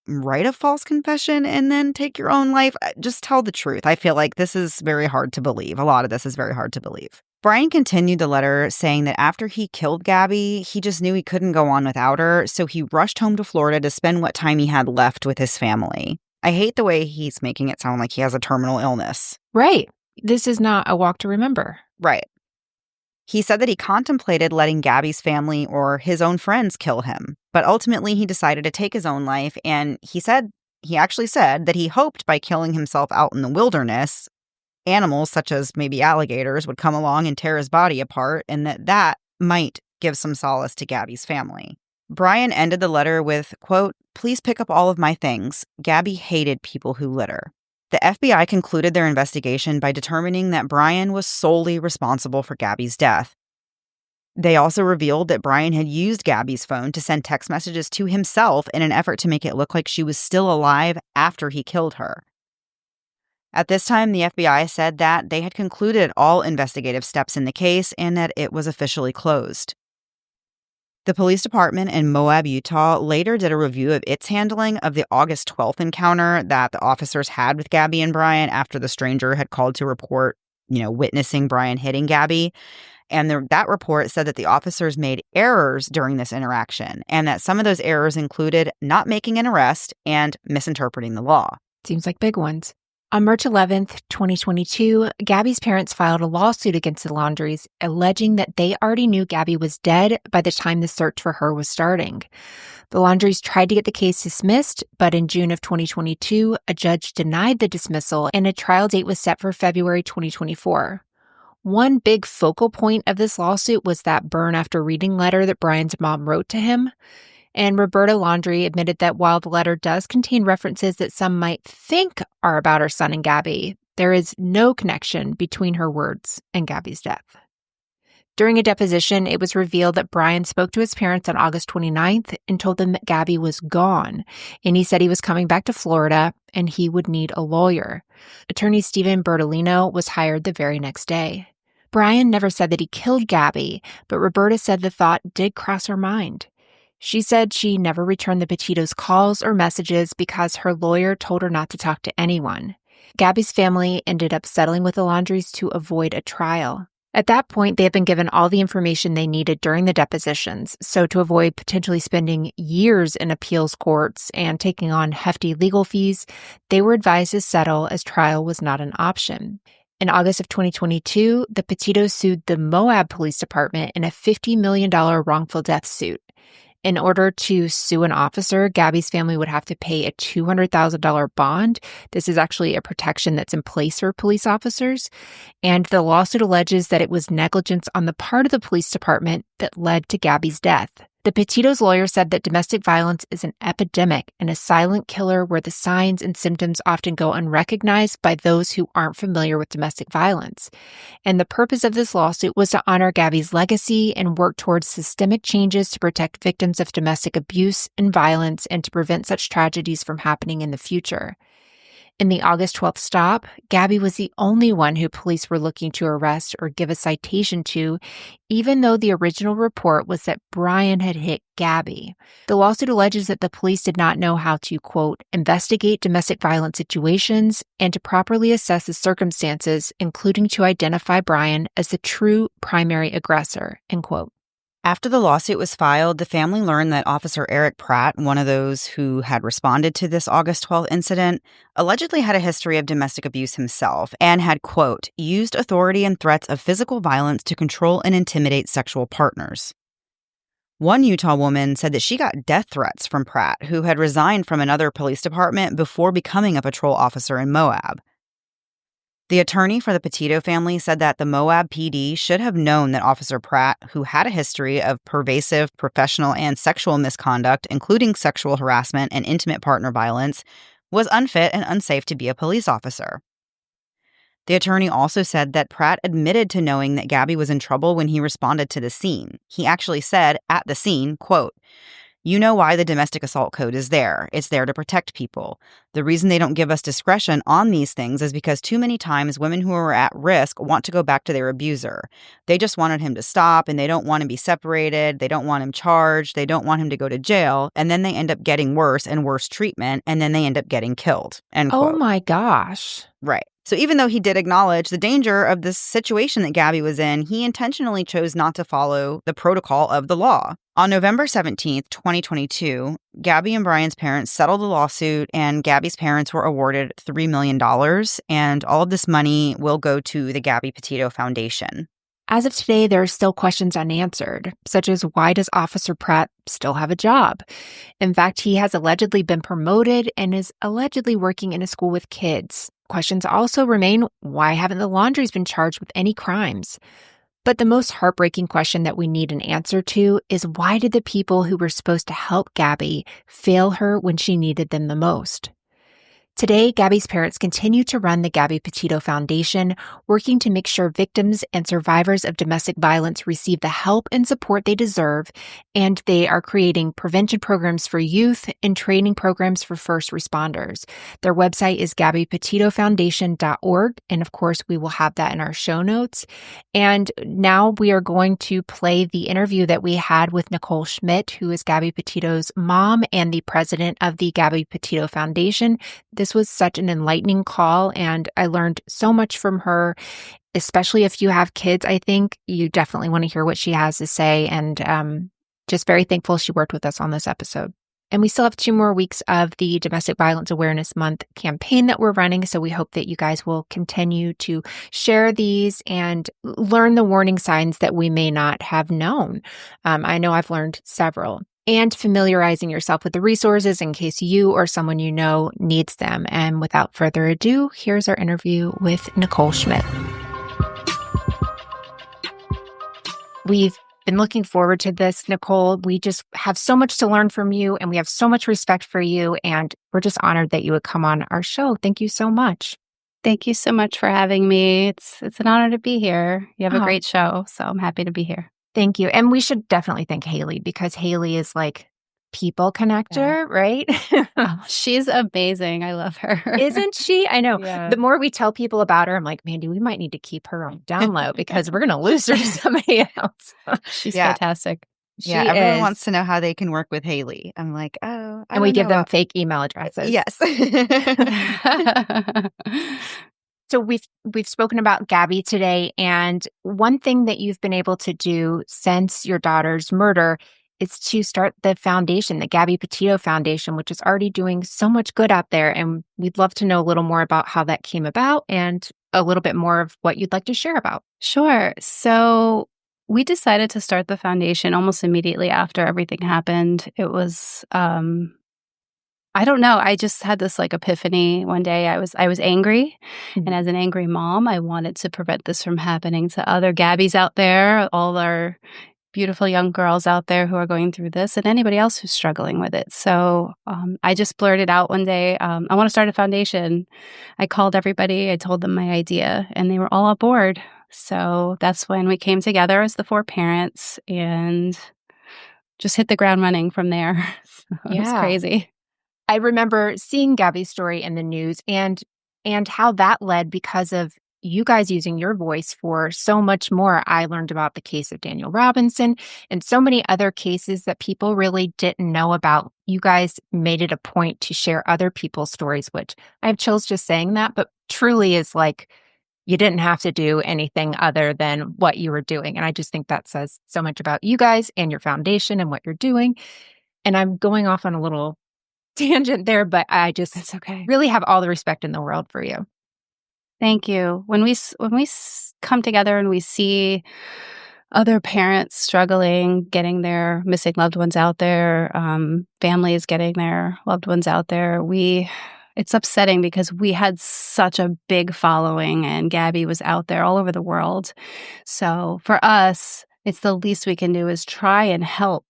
write a false confession and then take your own life. Just tell the truth. I feel like this is very hard to believe. A lot of this is very hard to believe. Brian continued the letter saying that after he killed Gabby, he just knew he couldn't go on without her, so he rushed home to Florida to spend what time he had left with his family. I hate the way he's making it sound like he has a terminal illness. Right. This is not a walk to remember. Right. He said that he contemplated letting Gabby's family or his own friends kill him, but ultimately he decided to take his own life, and he actually said that he hoped by killing himself out in the wilderness, animals such as maybe alligators would come along and tear his body apart, and that might give some solace to Gabby's family. Brian ended the letter with, quote, "Please pick up all of my things. Gabby hated people who litter." The FBI concluded their investigation by determining that Brian was solely responsible for Gabby's death. They also revealed that Brian had used Gabby's phone to send text messages to himself in an effort to make it look like she was still alive after he killed her. At this time, the FBI said that they had concluded all investigative steps in the case and that it was officially closed. The police department in Moab, Utah, later did a review of its handling of the August 12th encounter that the officers had with Gabby and Brian after the stranger had called to report, witnessing Brian hitting Gabby. And that report said that the officers made errors during this interaction, and that some of those errors included not making an arrest and misinterpreting the law. Seems like big ones. On March 11th, 2022, Gabby's parents filed a lawsuit against the Laundries, alleging that they already knew Gabby was dead by the time the search for her was starting. The Laundries tried to get the case dismissed, but in June of 2022, a judge denied the dismissal and a trial date was set for February 2024. One big focal point of this lawsuit was that burn after reading letter that Brian's mom wrote to him. And Roberta Laundrie admitted that while the letter does contain references that some might think are about her son and Gabby, there is no connection between her words and Gabby's death. During a deposition, it was revealed that Brian spoke to his parents on August 29th and told them that Gabby was gone, and he said he was coming back to Florida and he would need a lawyer. Attorney Stephen Bertolino was hired the very next day. Brian never said that he killed Gabby, but Roberta said the thought did cross her mind. She said she never returned the Petitos' calls or messages because her lawyer told her not to talk to anyone. Gabby's family ended up settling with the Laundries to avoid a trial. At that point, they had been given all the information they needed during the depositions, so to avoid potentially spending years in appeals courts and taking on hefty legal fees, they were advised to settle as trial was not an option. In August of 2022, the Petitos sued the Moab Police Department in a $50 million wrongful death suit. In order to sue an officer, Gabby's family would have to pay a $200,000 bond. This is actually a protection that's in place for police officers. And the lawsuit alleges that it was negligence on the part of the police department that led to Gabby's death. The Petitos' lawyer said that domestic violence is an epidemic and a silent killer where the signs and symptoms often go unrecognized by those who aren't familiar with domestic violence. And the purpose of this lawsuit was to honor Gabby's legacy and work towards systemic changes to protect victims of domestic abuse and violence and to prevent such tragedies from happening in the future. In the August 12th stop, Gabby was the only one who police were looking to arrest or give a citation to, even though the original report was that Brian had hit Gabby. The lawsuit alleges that the police did not know how to, quote, investigate domestic violence situations and to properly assess the circumstances, including to identify Brian as the true primary aggressor, end quote. After the lawsuit was filed, the family learned that Officer Eric Pratt, one of those who had responded to this August 12th incident, allegedly had a history of domestic abuse himself and had, quote, used authority and threats of physical violence to control and intimidate sexual partners. One Utah woman said that she got death threats from Pratt, who had resigned from another police department before becoming a patrol officer in Moab. The attorney for the Petito family said that the Moab PD should have known that Officer Pratt, who had a history of pervasive professional and sexual misconduct, including sexual harassment and intimate partner violence, was unfit and unsafe to be a police officer. The attorney also said that Pratt admitted to knowing that Gabby was in trouble when he responded to the scene. He actually said at the scene, quote, you know why the domestic assault code is there. It's there to protect people. The reason they don't give us discretion on these things is because too many times women who are at risk want to go back to their abuser. They just wanted him to stop and they don't want to be separated. They don't want him charged. They don't want him to go to jail. And then they end up getting worse and worse treatment. And then they end up getting killed. End quote. Oh my gosh. Right. So even though he did acknowledge the danger of this situation that Gabby was in, he intentionally chose not to follow the protocol of the law. On November 17th, 2022, Gabby and Brian's parents settled the lawsuit, and Gabby's parents were awarded $3 million, and all of this money will go to the Gabby Petito Foundation. As of today, there are still questions unanswered, such as why does Officer Pratt still have a job? In fact, he has allegedly been promoted and is allegedly working in a school with kids. Questions also remain, why haven't the Laundries been charged with any crimes? But the most heartbreaking question that we need an answer to is why did the people who were supposed to help Gabby fail her when she needed them the most? Today, Gabby's parents continue to run the Gabby Petito Foundation, working to make sure victims and survivors of domestic violence receive the help and support they deserve, and they are creating prevention programs for youth and training programs for first responders. Their website is gabbypetitofoundation.org, and of course, we will have that in our show notes. And now we are going to play the interview that we had with Nichole Schmidt, who is Gabby Petito's mom and the president of the Gabby Petito Foundation. This was such an enlightening call, and I learned so much from her, especially if you have kids. I think you definitely want to hear what she has to say, and just very thankful she worked with us on this episode. And we still have 2 more weeks of the Domestic Violence Awareness Month campaign that we're running, so we hope that you guys will continue to share these and learn the warning signs that we may not have known. I know I've learned several. And familiarizing yourself with the resources in case you or someone you know needs them. And without further ado, here's our interview with Nichole Schmidt. We've been looking forward to this, Nichole. We just have so much to learn from you, and we have so much respect for you, and we're just honored that you would come on our show. Thank you so much. Thank you so much for having me. It's an honor to be here. You have a great show, so I'm happy to be here. Thank you. And we should definitely thank Haley, because Haley is like people connector, right? Oh, she's amazing. I love her. Isn't she? I know. Yeah. The more we tell people about her, I'm like, Mandy, we might need to keep her on down low because we're going to lose her to somebody else. She's fantastic. Yeah, She everyone is. wants to know how they can work with Haley. I'm like, "Oh, I And we don't give them know." fake email addresses. Yes. So we've spoken about Gabby today, and one thing that you've been able to do since your daughter's murder is to start the foundation, the Gabby Petito Foundation, which is already doing so much good out there. And we'd love to know a little more about how that came about and a little bit more of what you'd like to share about. Sure. So we decided to start the foundation almost immediately after everything happened. It was I don't know, I just had this, like, epiphany one day. I was angry, and Mhm. as an angry mom, I wanted to prevent this from happening to other Gabbies out there, all our beautiful young girls out there who are going through this, and anybody else who's struggling with it. So, I just blurted out one day, "I wanna start a foundation." I called everybody, I told them my idea, and they were all on board. So that's when we came together as the 4 parents and just hit the ground running from there. So it was Yeah. crazy. I remember seeing Gabby's story in the news and how that led because of you guys using your voice for so much more. I learned about the case of Daniel Robinson and so many other cases that people really didn't know about. You guys made it a point to share other people's stories, which I have chills just saying that, but truly is like you didn't have to do anything other than what you were doing. And I just think that says so much about you guys and your foundation and what you're doing. And I'm going off on a little tangent there, but I just It's okay. really have all the respect in the world for you. Thank you. Come together and we see other parents struggling, getting their missing loved ones out there, families getting their loved ones out there, it's upsetting because we had such a big following and Gabby was out there all over the world. So for us, it's the least we can do is try and help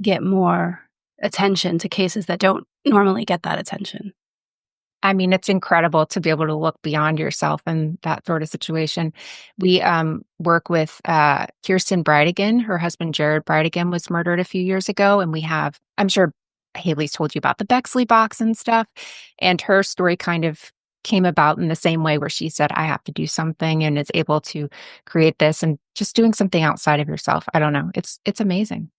get more attention to cases that don't normally get that attention. I mean, it's incredible to be able to look beyond yourself in that sort of situation. We work with Kirsten Bridegan. Her husband, Jared Bridegan, was murdered a few years ago. And we have, I'm sure Haley's told you about the Bexley box and stuff. And her story kind of came about in the same way where she said, I have to do something and is able to create this and just doing something outside of yourself. I don't know. It's amazing.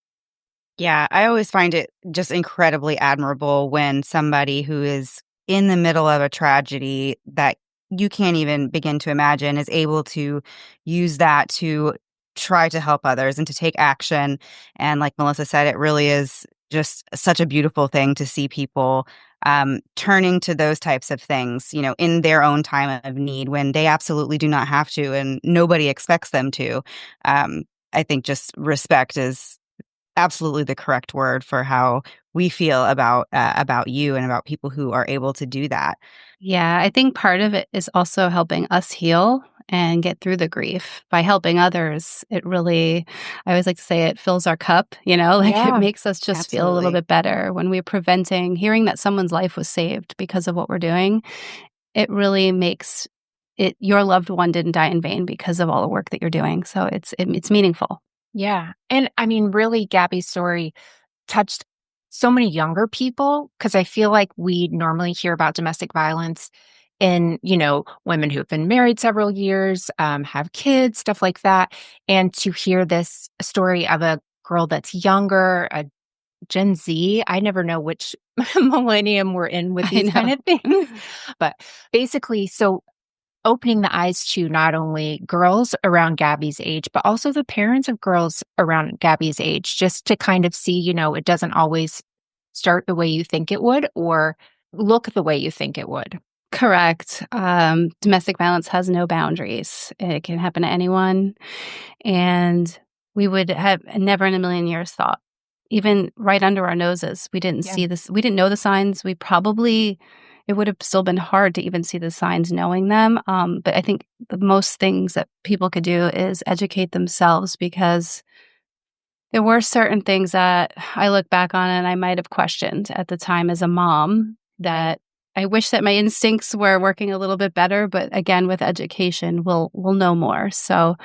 Yeah, I always find it just incredibly admirable when somebody who is in the middle of a tragedy that you can't even begin to imagine is able to use that to try to help others and to take action. And like Melissa said, it really is just such a beautiful thing to see people turning to those types of things, in their own time of need when they absolutely do not have to and nobody expects them to. I think just respect is absolutely the correct word for how we feel about you and about people who are able to do that. Yeah, I think part of it is also helping us heal and get through the grief. By helping others, it really, I always like to say it fills our cup, like it Yeah, makes us just feel a little Absolutely. bit better when we're preventing hearing that someone's life was saved because of what we're doing. It really makes it your loved one didn't die in vain because of all the work that you're doing. So it's meaningful. yeah. And I mean, really, Gabby's story touched so many younger people because I feel like we normally hear about domestic violence in, women who've been married several years, have kids, stuff like that. And to hear this story of a girl that's younger, a Gen Z, I never know which millennium we're in with I these kind know. of things. But basically, so opening the eyes to not only girls around Gabby's age, but also the parents of girls around Gabby's age, just to kind of see, it doesn't always start the way you think it would or look the way you think it would. Correct. Domestic violence has no boundaries. It can happen to anyone. And we would have never in a million years thought, even right under our noses, we didn't Yeah. see this. We didn't know the signs. It would have still been hard to even see the signs knowing them. But I think the most things that people could do is educate themselves because there were certain things that I look back on and I might have questioned at the time as a mom Right. that I wish that my instincts were working a little bit better, but again, with education, we'll know more. So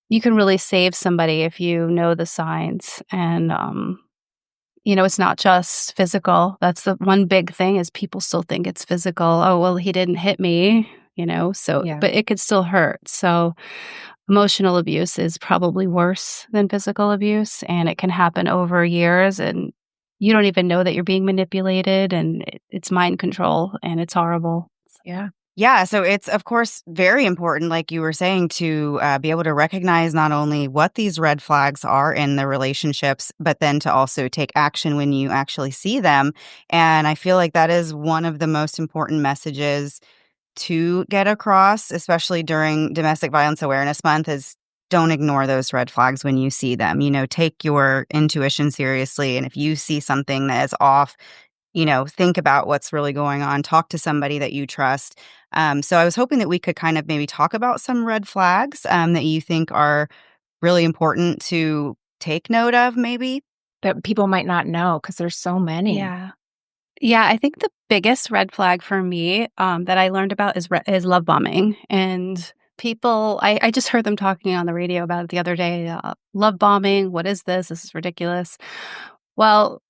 you can really save somebody if you know the signs. And it's not just physical. That's the one big thing is people still think it's physical. Oh, well, he didn't hit me, so Yeah. but it could still hurt. So emotional abuse is probably worse than physical abuse, and it can happen over years, and you don't even know that you're being manipulated, and it's mind control, and it's horrible. Yeah. Yeah, so it's, of course, very important, like you were saying, to be able to recognize not only what these red flags are in the relationships, but then to also take action when you actually see them. And I feel like that is one of the most important messages to get across, especially during Domestic Violence Awareness Month, is don't ignore those red flags when you see them. Take your intuition seriously. And if you see something that is off, think about what's really going on. Talk to somebody that you trust. So I was hoping that we could kind of maybe talk about some red flags that you think are really important to take note of, maybe. That people might not know because there's so many. Yeah. Yeah, I think the biggest red flag for me, that I learned about is love bombing. And people, I just heard them talking on the radio about it the other day. Love bombing, what is this? This is ridiculous. Well,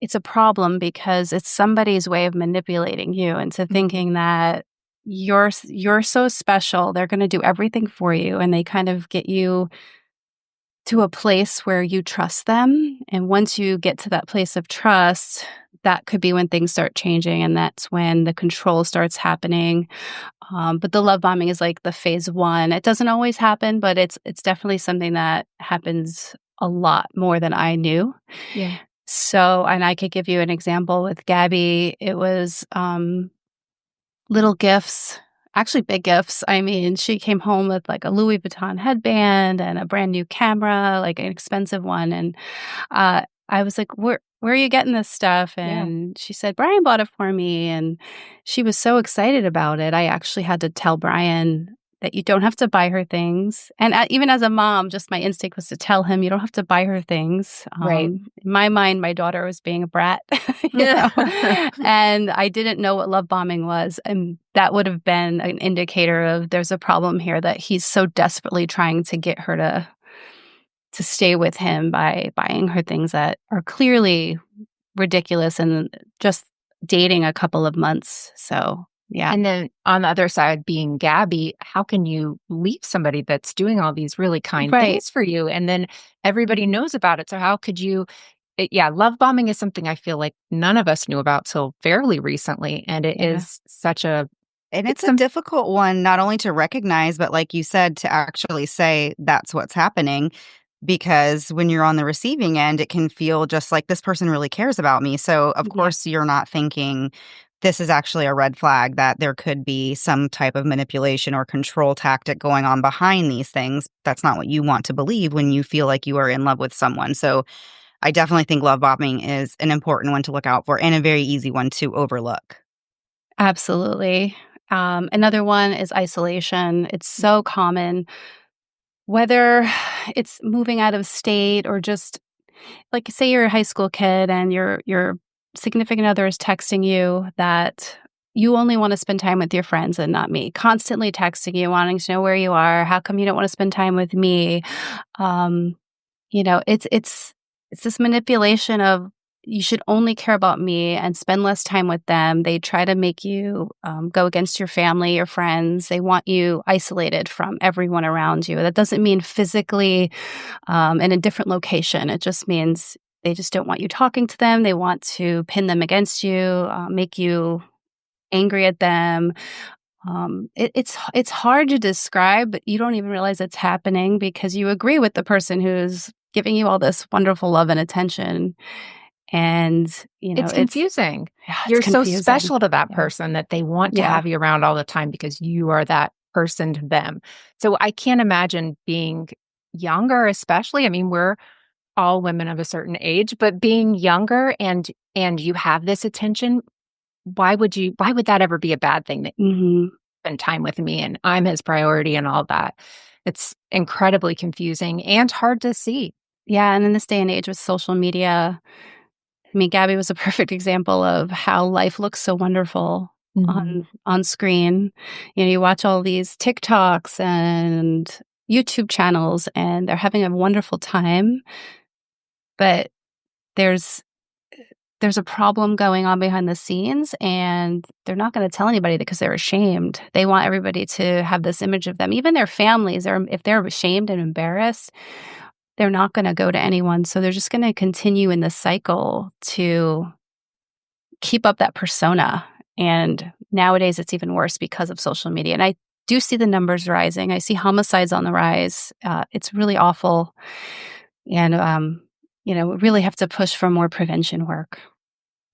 it's a problem because it's somebody's way of manipulating you into thinking that you're so special. They're going to do everything for you, and they kind of get you to a place where you trust them. And once you get to that place of trust, that could be when things start changing, and that's when the control starts happening. But the love bombing is like the phase one. It doesn't always happen, but it's definitely something that happens a lot more than I knew. Yeah. So, and I could give you an example with Gabby. It was little gifts, actually big gifts. I mean, she came home with like a Louis Vuitton headband and a brand new camera, like an expensive one. And I was like, where are you getting this stuff? Yeah. And she said, Brian bought it for me. And she was so excited about it. I actually had to tell Brian that you don't have to buy her things. And even as a mom, just my instinct was to tell him, you don't have to buy her things. Right. In my mind, my daughter was being a brat, and I didn't know what love bombing was. And that would have been an indicator of there's a problem here, that he's so desperately trying to get her to stay with him by buying her things that are clearly ridiculous and just dating a couple of months. So, yeah. And then on the other side, being Gabby, how can you leave somebody that's doing all these really kind things for you? And then everybody knows about it. So how could you? Love bombing is something I feel like none of us knew about till fairly recently. And it is such a. And it's a difficult one, not only to recognize, but like you said, to actually say that's what's happening. Because when you're on the receiving end, it can feel just like this person really cares about me. So, of course, you're not thinking this is actually a red flag, that there could be some type of manipulation or control tactic going on behind these things. That's not what you want to believe when you feel like you are in love with someone. So I definitely think love bombing is an important one to look out for, and a very easy one to overlook. Absolutely. Another one is isolation. It's so common, whether it's moving out of state or just like, say you're a high school kid and your significant other is texting you that you only want to spend time with your friends and not me, constantly texting you, wanting to know where you are. How come you don't want to spend time with me? It's this manipulation of you should only care about me and spend less time with them. They try to make you go against your family, your friends. They want you isolated from everyone around you. That doesn't mean physically in a different location. It just means they just don't want you talking to them. They want to pin them against you, make you angry at them. It's hard to describe, but you don't even realize it's happening because you agree with the person who's giving you all this wonderful love and attention. And, it's confusing. It's You're confusing. so special to that person that they want to Yeah. have you around all the time because you are that person to them. So I can't imagine being younger, especially. I mean, we're all women of a certain age, but being younger and you have this attention, why would that ever be a bad thing, that you spend time with me and I'm his priority and all that? It's incredibly confusing and hard to see. Yeah, and in this day and age with social media, I mean, Gabby was a perfect example of how life looks so wonderful on screen. You watch all these TikToks and YouTube channels, and they're having a wonderful time, but there's there's a problem going on behind the scenes, and they're not going to tell anybody because they're ashamed. They want everybody to have this image of them. Even their families, or if they're ashamed and embarrassed, they're not going to go to anyone. So they're just going to continue in this cycle to keep up that persona. And nowadays it's even worse because of social media. And I do see the numbers rising. I see homicides on the rise. It's really awful. And, we really have to push for more prevention work.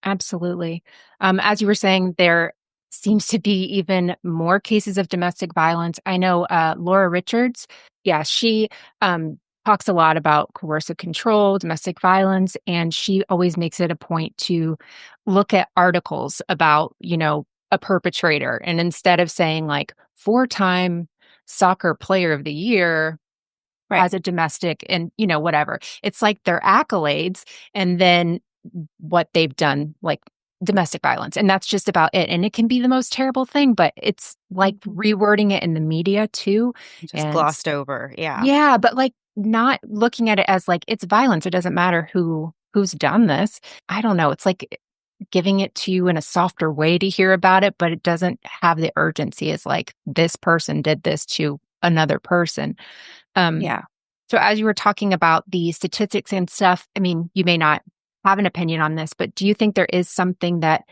Absolutely. As you were saying, there seems to be even more cases of domestic violence. I know Laura Richards, yeah, she talks a lot about coercive control, domestic violence, and she always makes it a point to look at articles about, a perpetrator. And instead of saying like 4-time soccer player of the year, Right. as a domestic and, whatever. It's like their accolades and then what they've done, like domestic violence. And that's just about it. And it can be the most terrible thing, but it's like rewording it in the media too. Just And glossed over. Yeah. yeah, but like not looking at it as like it's violence. It doesn't matter who's done this. I don't know. It's like giving it to you in a softer way to hear about it, but it doesn't have the urgency as like this person did this to another person. Yeah. So as you were talking about the statistics and stuff, I mean, you may not have an opinion on this, but do you think there is something that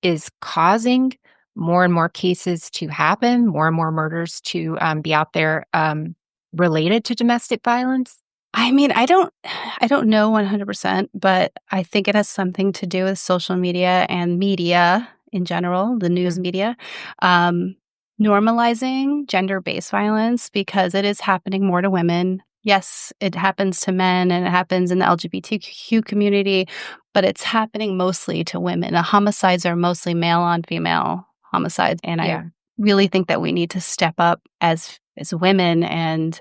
is causing more and more cases to happen, more and more murders to be out there related to domestic violence? I mean, I don't know 100%, but I think it has something to do with social media and media in general, the news media, normalizing gender-based violence because it is happening more to women. Yes, it happens to men and it happens in the LGBTQ community, but it's happening mostly to women. The homicides are mostly male on female homicides, and I really think that we need to step up as women and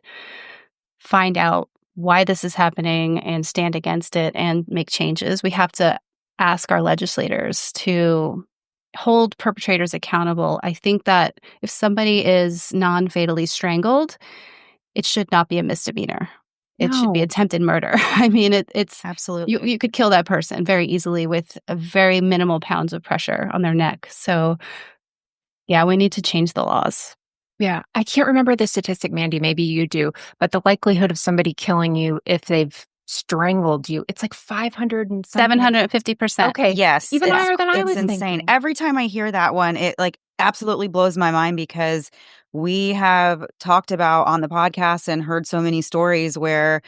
find out why this is happening and stand against it and make changes. We have to ask our legislators to hold perpetrators accountable. I think that if somebody is non-fatally strangled, it should not be a misdemeanor. It should be No. attempted murder. I mean, it's Absolutely. you could kill that person very easily with a very minimal pounds of pressure on their neck. So, yeah, we need to change the laws. Yeah. I can't remember the statistic, Mandy. Maybe you do, but the likelihood of somebody killing you if they've strangled you, it's like 500 and something. 750%. Okay. Yes. Even higher than I was insane. thinking. Every time I hear that one, it like absolutely blows my mind because we have talked about on the podcast and heard so many stories where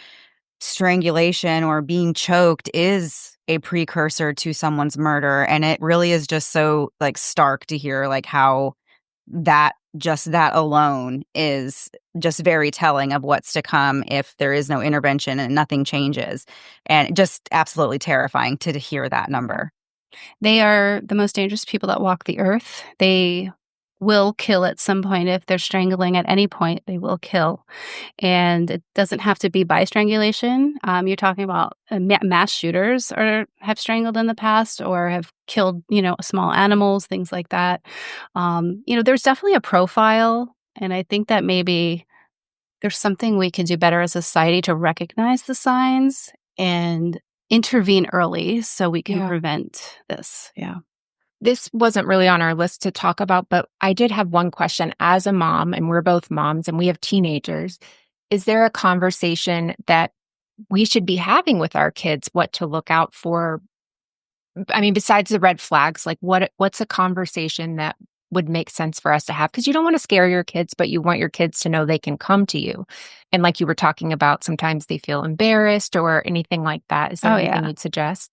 strangulation or being choked is a precursor to someone's murder. And it really is just so like stark to hear like how that alone is just very telling of what's to come if there is no intervention and nothing changes. And just absolutely terrifying to hear that number. They are the most dangerous people that walk the earth. They will kill at some point. If they're strangling at any point, they will kill. And it doesn't have to be by strangulation. You're talking about mass shooters have strangled in the past or have killed, small animals, things like that. There's definitely a profile. And I think that maybe there's something we can do better as a society to recognize the signs and intervene early so we can prevent this. Yeah. This wasn't really on our list to talk about, but I did have one question as a mom, and we're both moms and we have teenagers. Is there a conversation that we should be having with our kids, what to look out for? I mean, besides the red flags, like what's a conversation that would make sense for us to have? Because you don't want to scare your kids, but you want your kids to know they can come to you. And like you were talking about, sometimes they feel embarrassed or anything like that. Is there anything you'd suggest?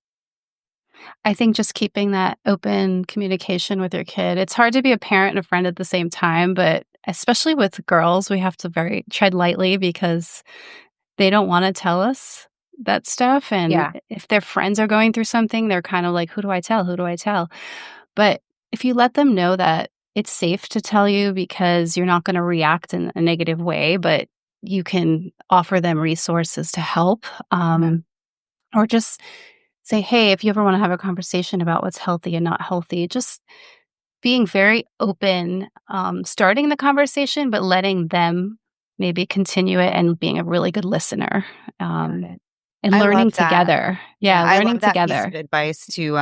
I think just keeping that open communication with your kid. It's hard to be a parent and a friend at the same time, but especially with girls, we have to tread lightly because they don't want to tell us that stuff. And if their friends are going through something, they're kind of like, who do I tell? Who do I tell? But if you let them know that it's safe to tell you because you're not going to react in a negative way, but you can offer them resources to help, or just say, hey, if you ever want to have a conversation about what's healthy and not healthy, just being very open, starting the conversation, but letting them maybe continue it and being a really good listener. and I learning love that. together. Yeah, I learning love that piece together. of advice to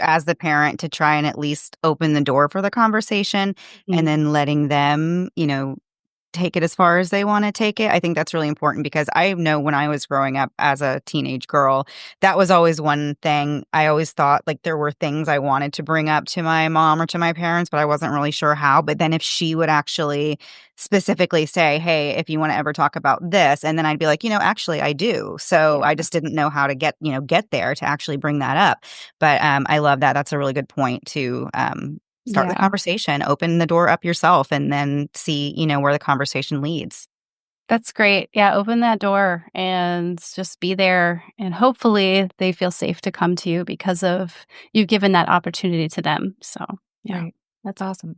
as the parent to try and at least open the door for the conversation and Mm. then letting them, take it as far as they wanna take it. I think that's really important because I know when I was growing up as a teenage girl, that was always one thing. I always thought, like, there were things I wanted to bring up to my mom or to my parents, but I wasn't really sure how. But then if she would actually specifically say, "Hey, if you wanna ever talk about this," and then I'd be like, "Actually, I do." So I Yeah. just didn't know how to get there to actually bring that up. But, I love that. That's a really good point to, start the Yeah. conversation, open the door up yourself, and then see, where the conversation leads. That's great. Yeah, open that door and just be there, and hopefully they feel safe to come to you because of you've given that opportunity to them. So, yeah. Right. That's awesome.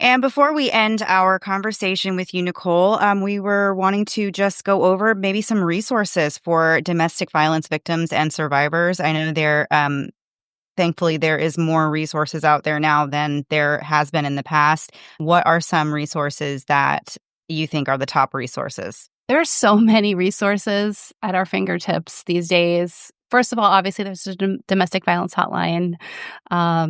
And before we end our conversation with you, Nichole, we were wanting to just go over maybe some resources for domestic violence victims and survivors. I know thankfully, there is more resources out there now than there has been in the past. What are some resources that you think are the top resources? There are so many resources at our fingertips these days. First of all, obviously, there's a domestic violence hotline.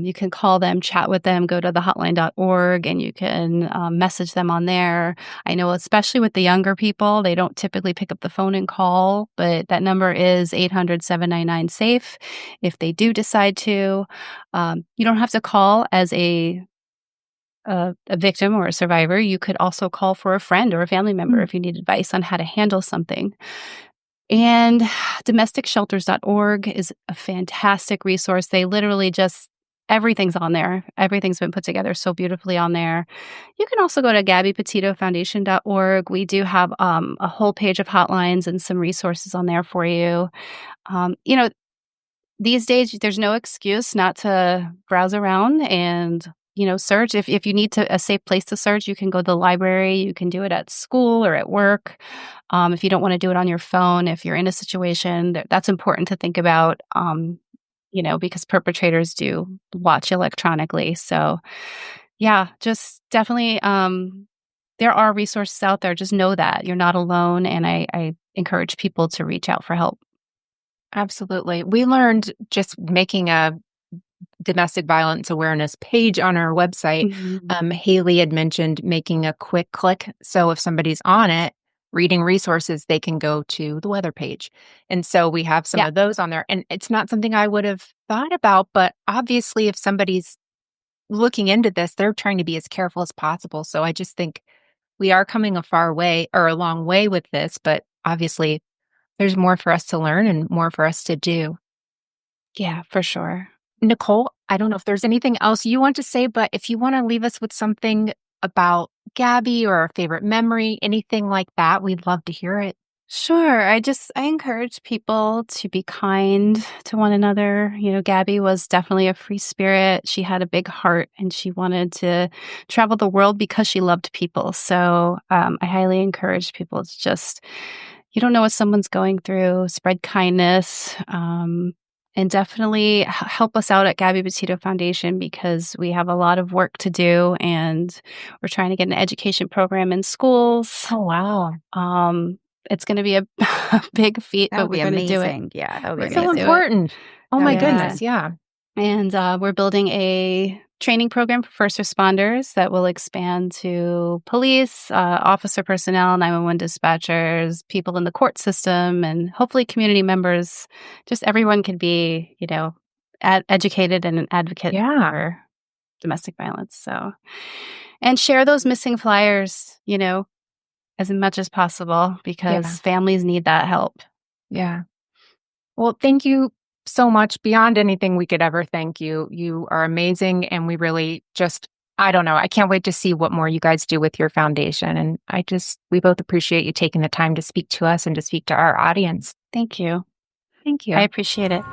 You can call them, chat with them, go to thehotline.org, and you can message them on there. I know, especially with the younger people, they don't typically pick up the phone and call, but that number is 800-799-SAFE. If they do decide to, you don't have to call as a victim or a survivor. You could also call for a friend or a family member if you need advice on how to handle something. And domesticshelters.org is a fantastic resource. They literally just everything's on there. Everything's been put together so beautifully on there. You can also go to Gabby Petito Foundation.org. We do have a whole page of hotlines and some resources on there for you. You know, these days, there's no excuse not to browse around and, search. If you need a safe place to search, you can go to the library, you can do it at school or at work. If you don't wanna do it on your phone, if you're in a situation, that's important to think about, because perpetrators do watch electronically. So, yeah, just definitely, there are resources out there. Just know that you're not alone, and I encourage people to reach out for help. Absolutely. We learned just making a domestic violence awareness page on our website. Mhm. Haley had mentioned making a quick click. So if somebody's on it, reading resources, they can go to the weather page. And so we have some Yeah. of those on there. And it's not something I would have thought about, but obviously, if somebody's looking into this, they're trying to be as careful as possible. So I just think we are coming a far way or a long way with this, but obviously, there's more for us to learn and more for us to do. Yeah, for sure. Nichole, I don't know if there's anything else you want to say, but if you want to leave us with something about Gabby or a favorite memory, anything like that, we'd love to hear it. Sure. I encourage people to be kind to one another. Gabby was definitely a free spirit. She had a big heart and she wanted to travel the world because she loved people. So I highly encourage people to just, you don't know what someone's going through, spread kindness. And definitely help us out at Gabby Petito Foundation because we have a lot of work to do and we're trying to get an education program in schools. Oh, wow. It's gonna be a a big feat, That but would be we're gonna do it. amazing. Yeah, that would be We're It's so gonna do amazing. it. important. Oh, That my would be Yeah, goodness. amazing. Yeah. and, we're building a training program for first responders that will expand to police, officer personnel, 911 dispatchers, people in the court system, and hopefully community members. Just everyone can be, educated and an advocate Yeah. for domestic violence, and share those missing flyers, as much as possible Yeah. because families need that help. Yeah. Well, thank you so much. Beyond anything we could ever thank you. You are amazing. And we really just, I don't know, I can't wait to see what more you guys do with your foundation. And we both appreciate you taking the time to speak to us and to speak to our audience. Thank you. Thank I you. appreciate it.